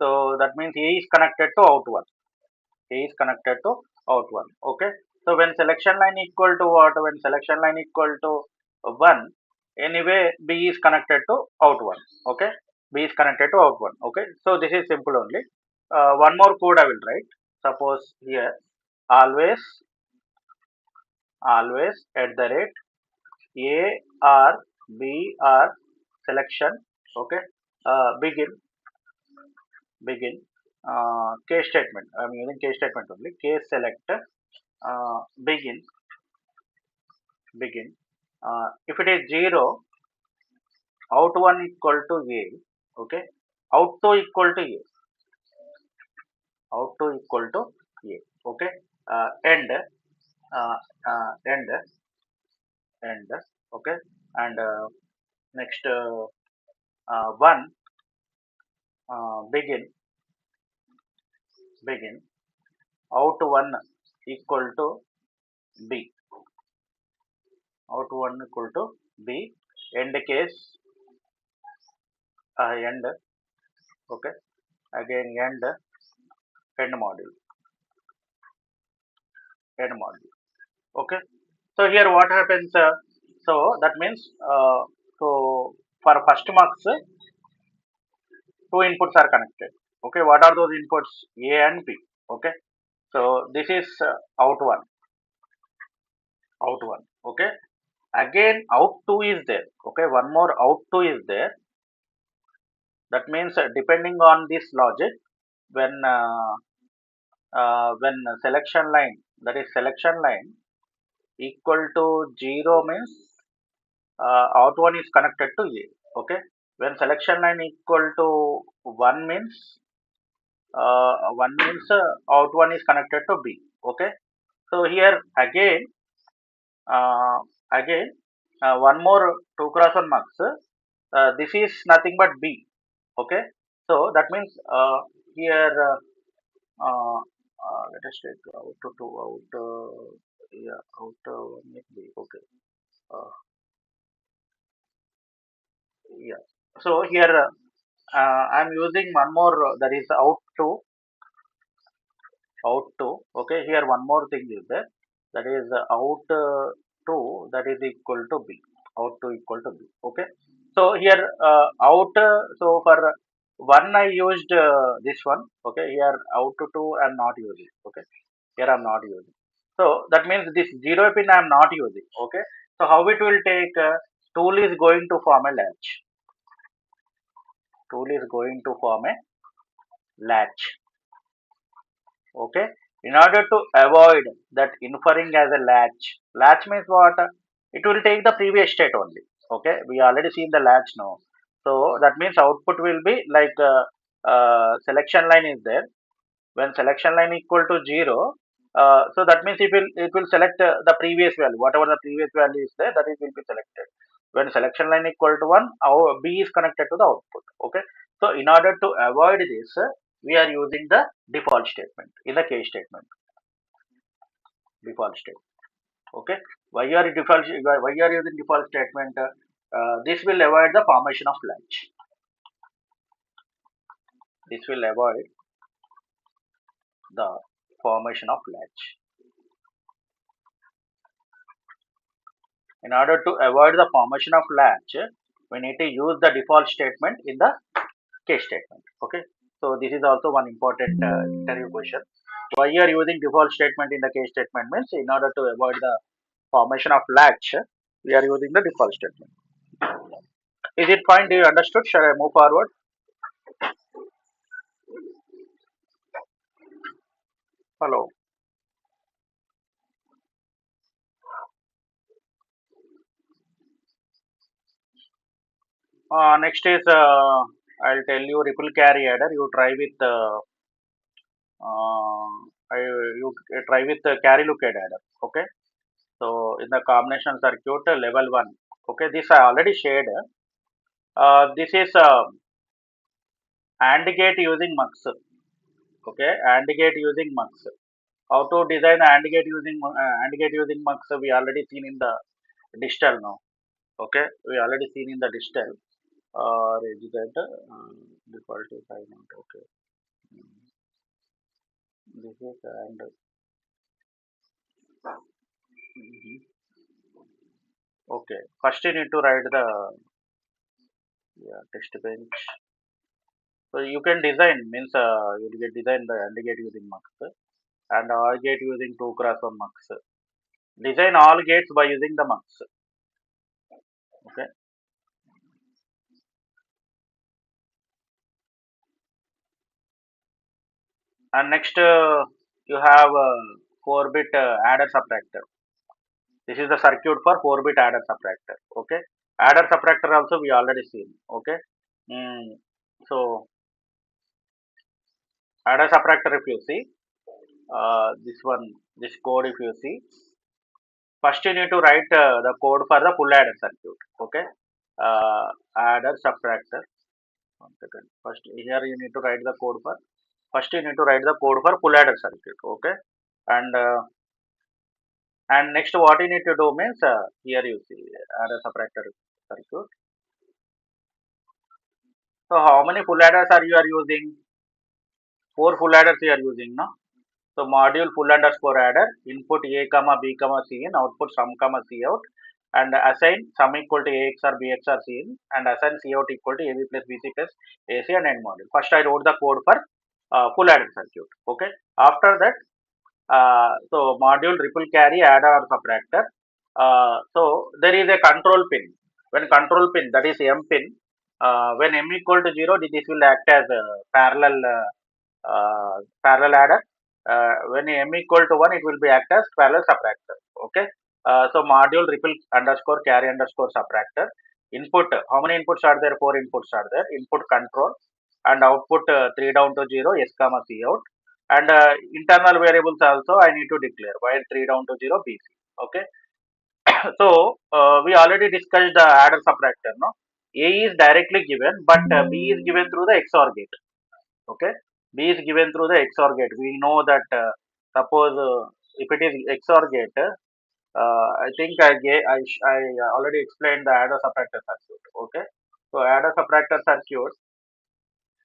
S1: so that means A is connected to out 1. A is connected to out 1. Okay. So when selection line equal to what? When selection line equal to 1, anyway B is connected to out 1. Okay. B is connected to out 1. Okay. So this is simple only. One more code I will write. Suppose here always at the rate A R B R selection, okay, begin case statement. I'm using case statement only. Case select begin begin. If it is 0, out 1 equal to a, okay, out 2 equal to a, out 2 equal to a, okay, end uh, end end, okay, and next 1 begin begin out 1 equal to b, out 1 equal to b, end case end, okay, again end module okay. So here what happens, so that means so for first marks two inputs are connected, okay. What are those inputs? A and b, okay. So this is out 1, okay. Again out 2 is there, okay, one more out 2 is there, That means depending on this logic, when selection line, that is selection line equal to 0 means out 1 is connected to A. Okay. When selection line equal to 1 means 1 means out 1 is connected to B. Okay. So here uh, again one more 2 cross 1 marks. This is nothing but B. Okay. So that means here let us take out to 2 out yeah out one is B. Okay. Uh, yeah. So here I'm using one more that is out 2. Okay, here one more thing is there, that is out 2, that is equal to B. Out 2 equal to B. Okay. So here out so for 1 I used this one. Okay, here out to 2 I'm not using. Okay, here I'm not using. So that means this 0 pin I'm not using. Okay, so how it will take tool is going to form a latch. Tool is going to form a latch. Okay, in order to avoid that inferring as a latch means what? It will take the previous state only. Okay, we already seen the latch now. So that means output will be like selection line is there. When selection line equal to 0, so that means it will select the previous value, whatever the previous value is there, that it will be selected. When selection line equal to 1, our B is connected to the output. Okay, so in order to avoid this, we are using the default statement in the case statement. Default statement. Okay, why you are using default statement? This will avoid the formation of latch. This will avoid the formation of latch. In order to avoid the formation of latch, we need to use the default statement in the case statement. Okay, so this is also one important interview question. Why you are using default statement in the case statement means in order to avoid the formation of latch, we are using the default statement. Is it fine? Do you understood? Shall I move forward? Hello. Next is I'll tell you ripple carry adder. You try with uh, you try with carry look adder. Okay. So in the combination circuit level 1. Okay, this I already shared. This is AND gate using mux. Okay, AND gate using mux. How to design AND gate using mux? We already seen in the digital now. Okay, we already seen in the digital. Register default is I not. Okay, this is and mhm. Okay. First you need to write the test bench. So you can design means you will get design the AND gate using mux and OR gate using 2 cross 1 mux. Design all gates by using the mux. Okay. And next you have 4-bit adder subtractor. This is the circuit for 4-bit adder subtractor. Okay. Adder subtractor also we already seen. Okay. Mm. So adder subtractor if you see this one, this code if you see, first you need to write the code for the full adder circuit. Okay. Adder subtractor. One second. First here you need to write the code for. First you need to write the code for full adder circuit. Okay. And next what you need to do means here you see adder subtractor circuit. So how many full adders are you are using? 4 full adders you are using, no? So module full underscore adder input a comma b comma c in, output sum comma c out, and assign sum equal to ax or bx or c in, and assign c out equal to ab plus bc plus ac and end module. First I wrote the code for full adder circuit. Okay. After that, so module ripple carry adder or subtractor. So there is a control pin. When control pin, that is M pin, when m equal to 0, this will act as a parallel adder. When m equal to 1, it will be act as parallel subtractor. Okay. So module ripple underscore carry underscore subtractor. Input, how many inputs are there? 4 inputs are there. Input control and output 3 down to 0, s comma c out. And internal variables also I need to declare while 3 down to 0 bc. Okay. So we already discussed the adder subtractor. No, a is directly given, but b is given through the XOR gate. Okay, b is given through the XOR gate. We know that suppose if it is XOR gate, I think I already explained the adder subtractor circuit. Okay, so adder subtractor circuit,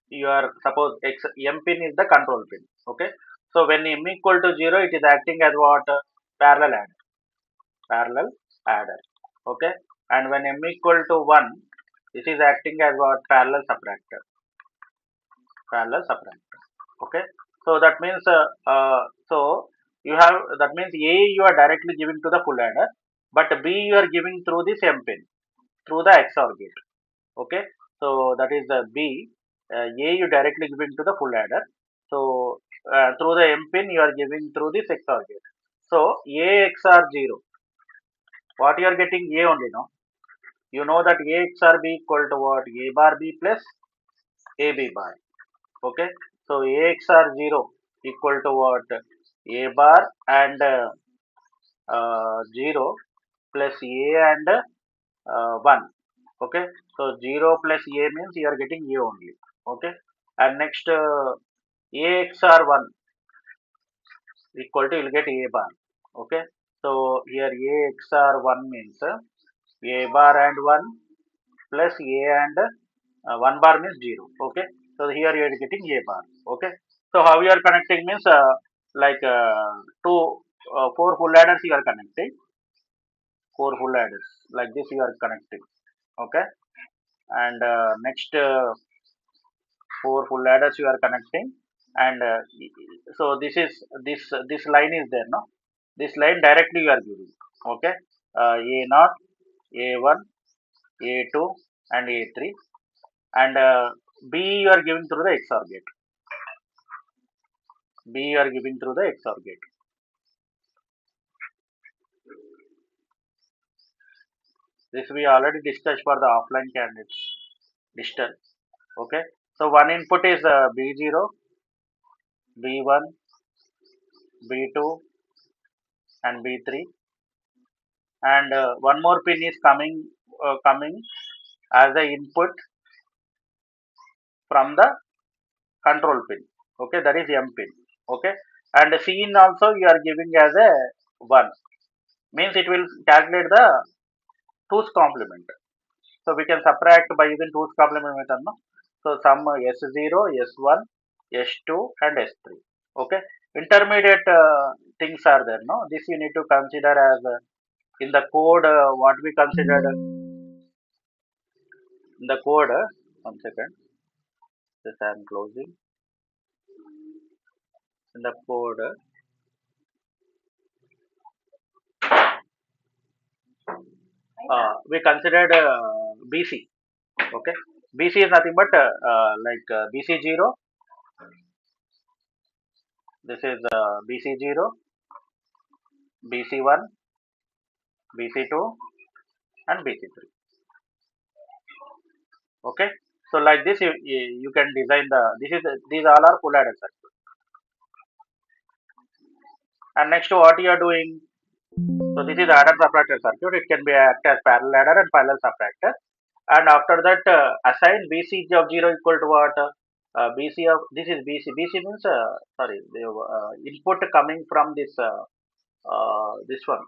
S1: you are suppose m pin is the control pin. Okay, so when m equal to 0, it is acting as what? Parallel adder. Parallel adder. Okay, and when m equal to 1, this is acting as what? Parallel subtractor. Parallel subtractor. Okay, so that means so you have, that means a you are directly giving to the full adder, but b you are giving through this m pin, through the XOR gate. Okay, so that is the b. A you directly giving to the full adder, so through the m pin you are giving through this XOR gate. So a XOR 0, what you are getting? A only, no? You know that a XOR b equal to what? A bar b plus ab bar. Okay, so a XOR 0 equal to what? A bar and 0 plus a and 1. Okay, so 0 plus a means you are getting a only. Okay, and next a XOR 1 equal to, you will get a bar. Okay, so here a XOR 1 means a bar and 1 plus a and 1 bar means 0. Okay, so here you are getting a bar. Okay, so how you are connecting means like two 4 full adders you are connecting. 4 full adders like this you are connecting. Okay, and next 4 full adders you are connecting, and so this line is there, no? This line directly you are giving. Okay, a naught, a1, a2 and a3, and b you are giving through the XOR gate. B you are giving through the XOR gate. This we already discussed for the offline candidates distance. Okay, so one input is b0, b1, b2 and b3, and one more pin is coming as the input from the control pin. Okay, that is m pin. Okay, and Cin also you are giving as a 1, means it will calculate the 2's complement. So we can subtract by using 2's complement method, no? So sum S0, S1, S2 and S3. Okay, intermediate things are there, no? This you need to consider as in the code, what we considered in the code. 1 second, this I am closing. In the code, we considered BC. Okay, BC is nothing but BC0. This is BC0, BC1, BC2 and BC3. Okay, so like this you can design the, these all are full adder circuit. And next what you are doing, so this is adder subtractor circuit. It can be act as parallel adder and parallel subtractor. And after that assign BC of 0 equal to what? BC of, this is BC. BC means sorry, the input coming from this one.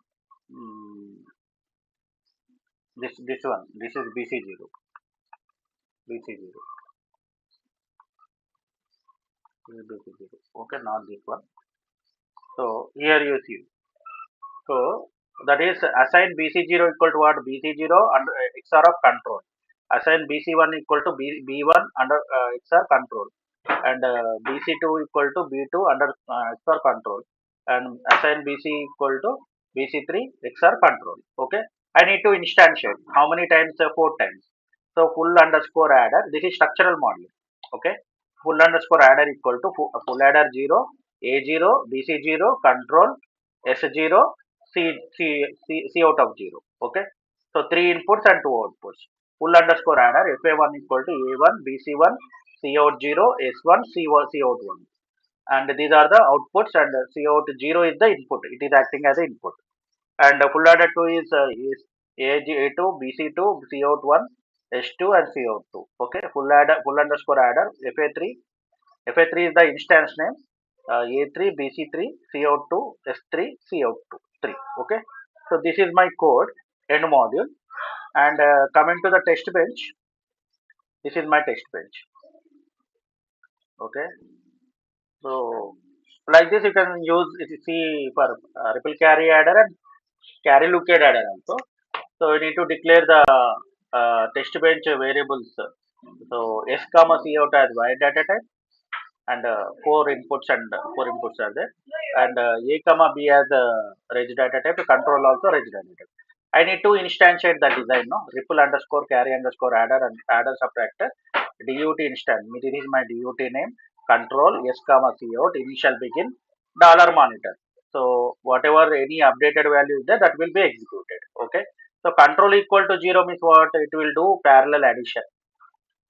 S1: Mm, this one. This is BC0. BC0. This is BC0. Okay, not this one. So here you see. So that is assign BC0 equal to what? BC0 under XOR of control. Assign BC1 equal to B1 under XOR control, and BC2 equal to B2 under XOR control, and assign BC equal to BC3 XOR control. Okay, I need to instantiate how many times? 4 times. So full underscore adder, this is structural module. Okay. Full underscore adder equal to full adder 0, A0, BC0, control, S0, C out of 0. Okay. So three inputs and two outputs. Full underscore adder, FA1 equal to A1, BC1, C out 0, S1, C out 1. And these are the outputs, and C out 0 is the input. It is acting as the input. And full adder 2 is A2, BC2, C out 1, S2 and C out 2. Okay, full underscore adder, FA3 is the instance name, A3, BC3, C out 2, S3, C out 2, 3. Okay, so this is my code, end module. And coming to the test bench, this is my test bench. Okay, so like this you can use, if you see, for ripple carry adder and carry looked adder also. So we need to declare the test bench variables. So s comma c out as y data type, and four inputs are there, and a comma b as reg data type, control also reg data type. I need to instantiate the design, no, ripple underscore carry underscore adder and adder subtractor dut instant. This is my dut name, control s comma c out, initial begin dollar monitor. So whatever any updated value is there, that will be executed. Okay, so control equal to 0 means what? It will do parallel addition.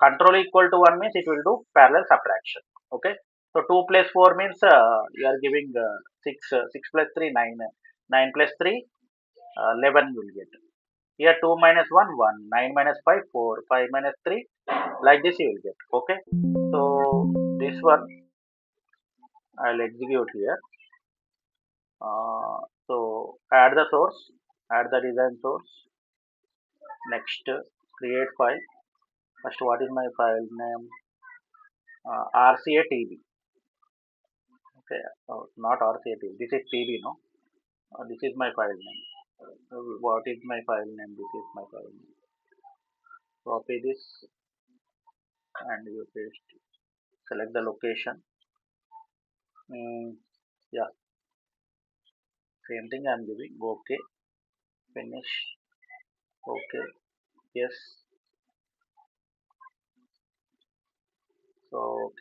S1: Control equal to 1 means it will do parallel subtraction. Okay, so 2 plus 4 means you are giving 6, 6 plus 3 9, 9 plus 3 11 you will get. Here 2 minus 1 1, 9 minus 5 4, 5 minus 3, like this you will get. Okay, so this one I will execute here. So add the source, add the design source. Next, create file. First, what is my file name? RCA Okay, not RCA. This is TB, no? This is my file name. What is my file name? This is my file name. Copy this and you paste. Select the location. Yeah, same thing I'm giving. Okay, finish. Okay, yes. So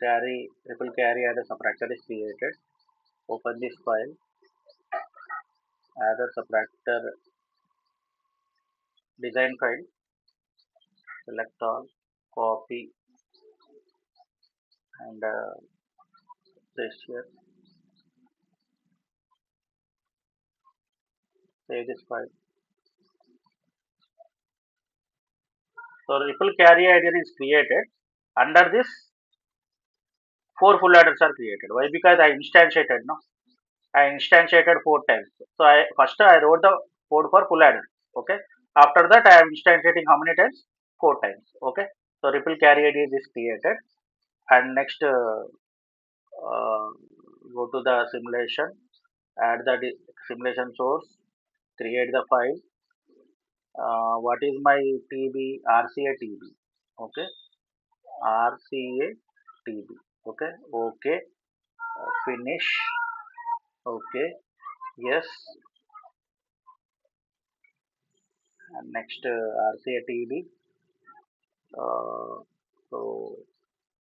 S1: ripple carry add a subtractor is created. Open this file. Add a subtractor design file. Select all. Copy and paste here. Save this file. So ripple carry idea is created. Under this, four full adders are created. Why? Because I instantiated, no? I instantiated 4 times. So I wrote the code for full adder. Okay. After that, I am instantiating how many times? 4 times. Okay. So ripple carry idea is created. And next, uh, go to the simulation, add the simulation source, create the file. What is my RCA TB? Okay, RCA TB. Okay, okay, finish. Okay, yes, and next RCA TB. So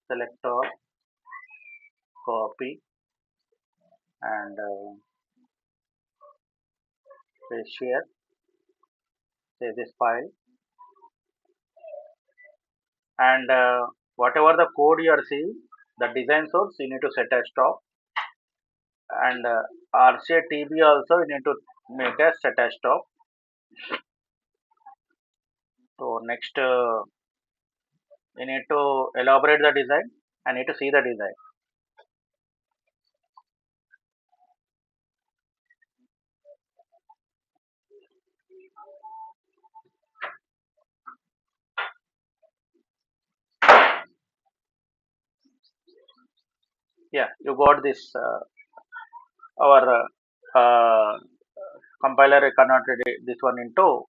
S1: select all, copy, and paste here. Save this file, and whatever the code you are seeing, the design source you need to set as top, and RCA TB also you need to make as set as top. So next, you need to elaborate the design. I need to see the design. Yeah, you got this. Our compiler converted this one into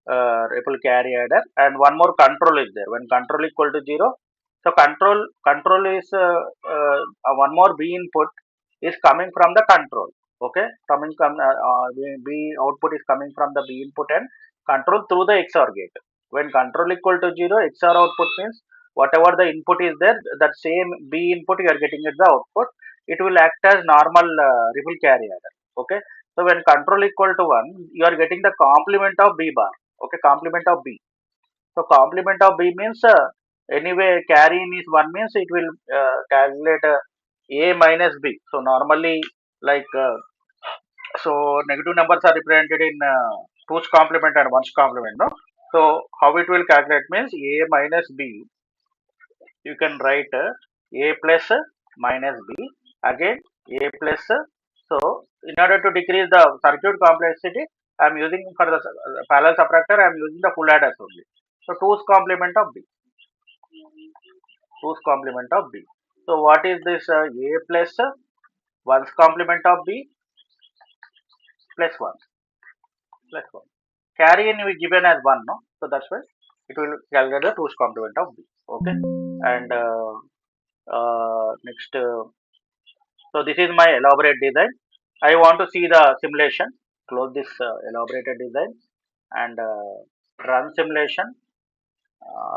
S1: ripple carry adder, and one more control is there. When control equal to 0, so control is one more b input is coming from the control. Okay, B output is coming from the b input and control through the XOR gate. When control equal to 0, XOR output means whatever the input is there, that same B input you are getting as the output. It will act as normal ripple carry adder. Okay. So when control equal to 1, you are getting the complement of B bar. Okay, complement of B. So complement of B means anyway carry in is 1 means it will calculate A minus B. So normally like so negative numbers are represented in two's complement and one's complement, no? So how it will calculate means A minus B, you can write A plus minus B, again A plus. So in order to decrease the circuit complexity, I am using for the parallel subtractor, I am using the full adders only. So two's complement of B, two's complement of B. So what is this A plus one's complement of B plus 1 plus 1. Carry in we given as 1, no? So that's why it will calculate the two's complement of B. Okay. And next, so this is my elaborate design. I want to see the simulation. Close this elaborated design and run simulation,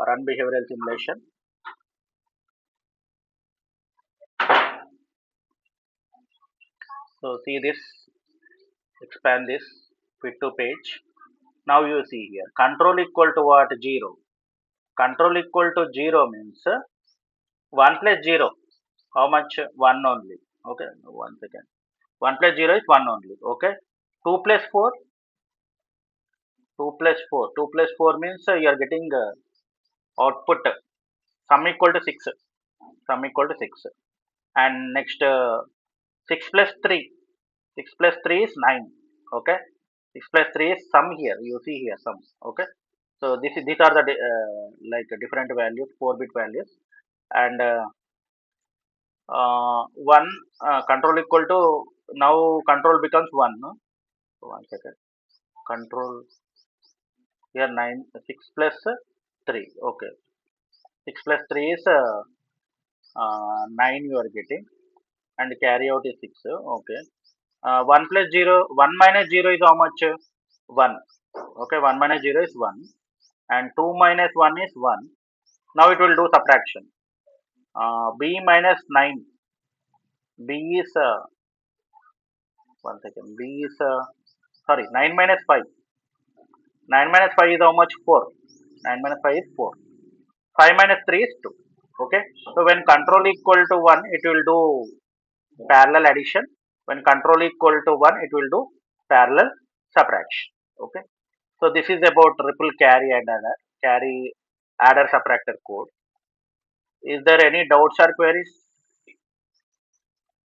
S1: run behavioral simulation. So see this, expand this, fit to page. Now you see here, control equal to what? 0. Control equal to 0 means 1 plus 0. How much? 1 only. Okay, 1 second. 1 plus 0 is 1 only. Okay. 2 plus 4. 2 plus 4. 2 plus 4 means you are getting output sum equal to 6. Sum equal to 6. And next 6 plus 3. 6 plus 3 is 9. Okay. 6 plus 3 is sum here. You see here sum. Okay. So these are the like different values, 4-bit values. And 1 control equal to, now control becomes 1. No? 1 second. Control here 9, 6 plus 3. Okay. 6 plus 3 is 9 you are getting, and carry out is 6. Okay. 1 plus 0, 1 minus 0 is how much? 1. Okay, 1 minus 0 is 1, and 2 minus 1 is 1. Now it will do subtraction. B minus 9. B is 1 second. B is sorry, 9 minus 5. 9 minus 5 is how much? 4. 9 minus 5 is 4. 5 minus 3 is 2. Okay. So when control equal to 1, it will do parallel addition. When control equal to 1, it will do parallel subtraction. Okay. So this is about ripple carry and carry adder subtractor code. Is there any doubts or queries?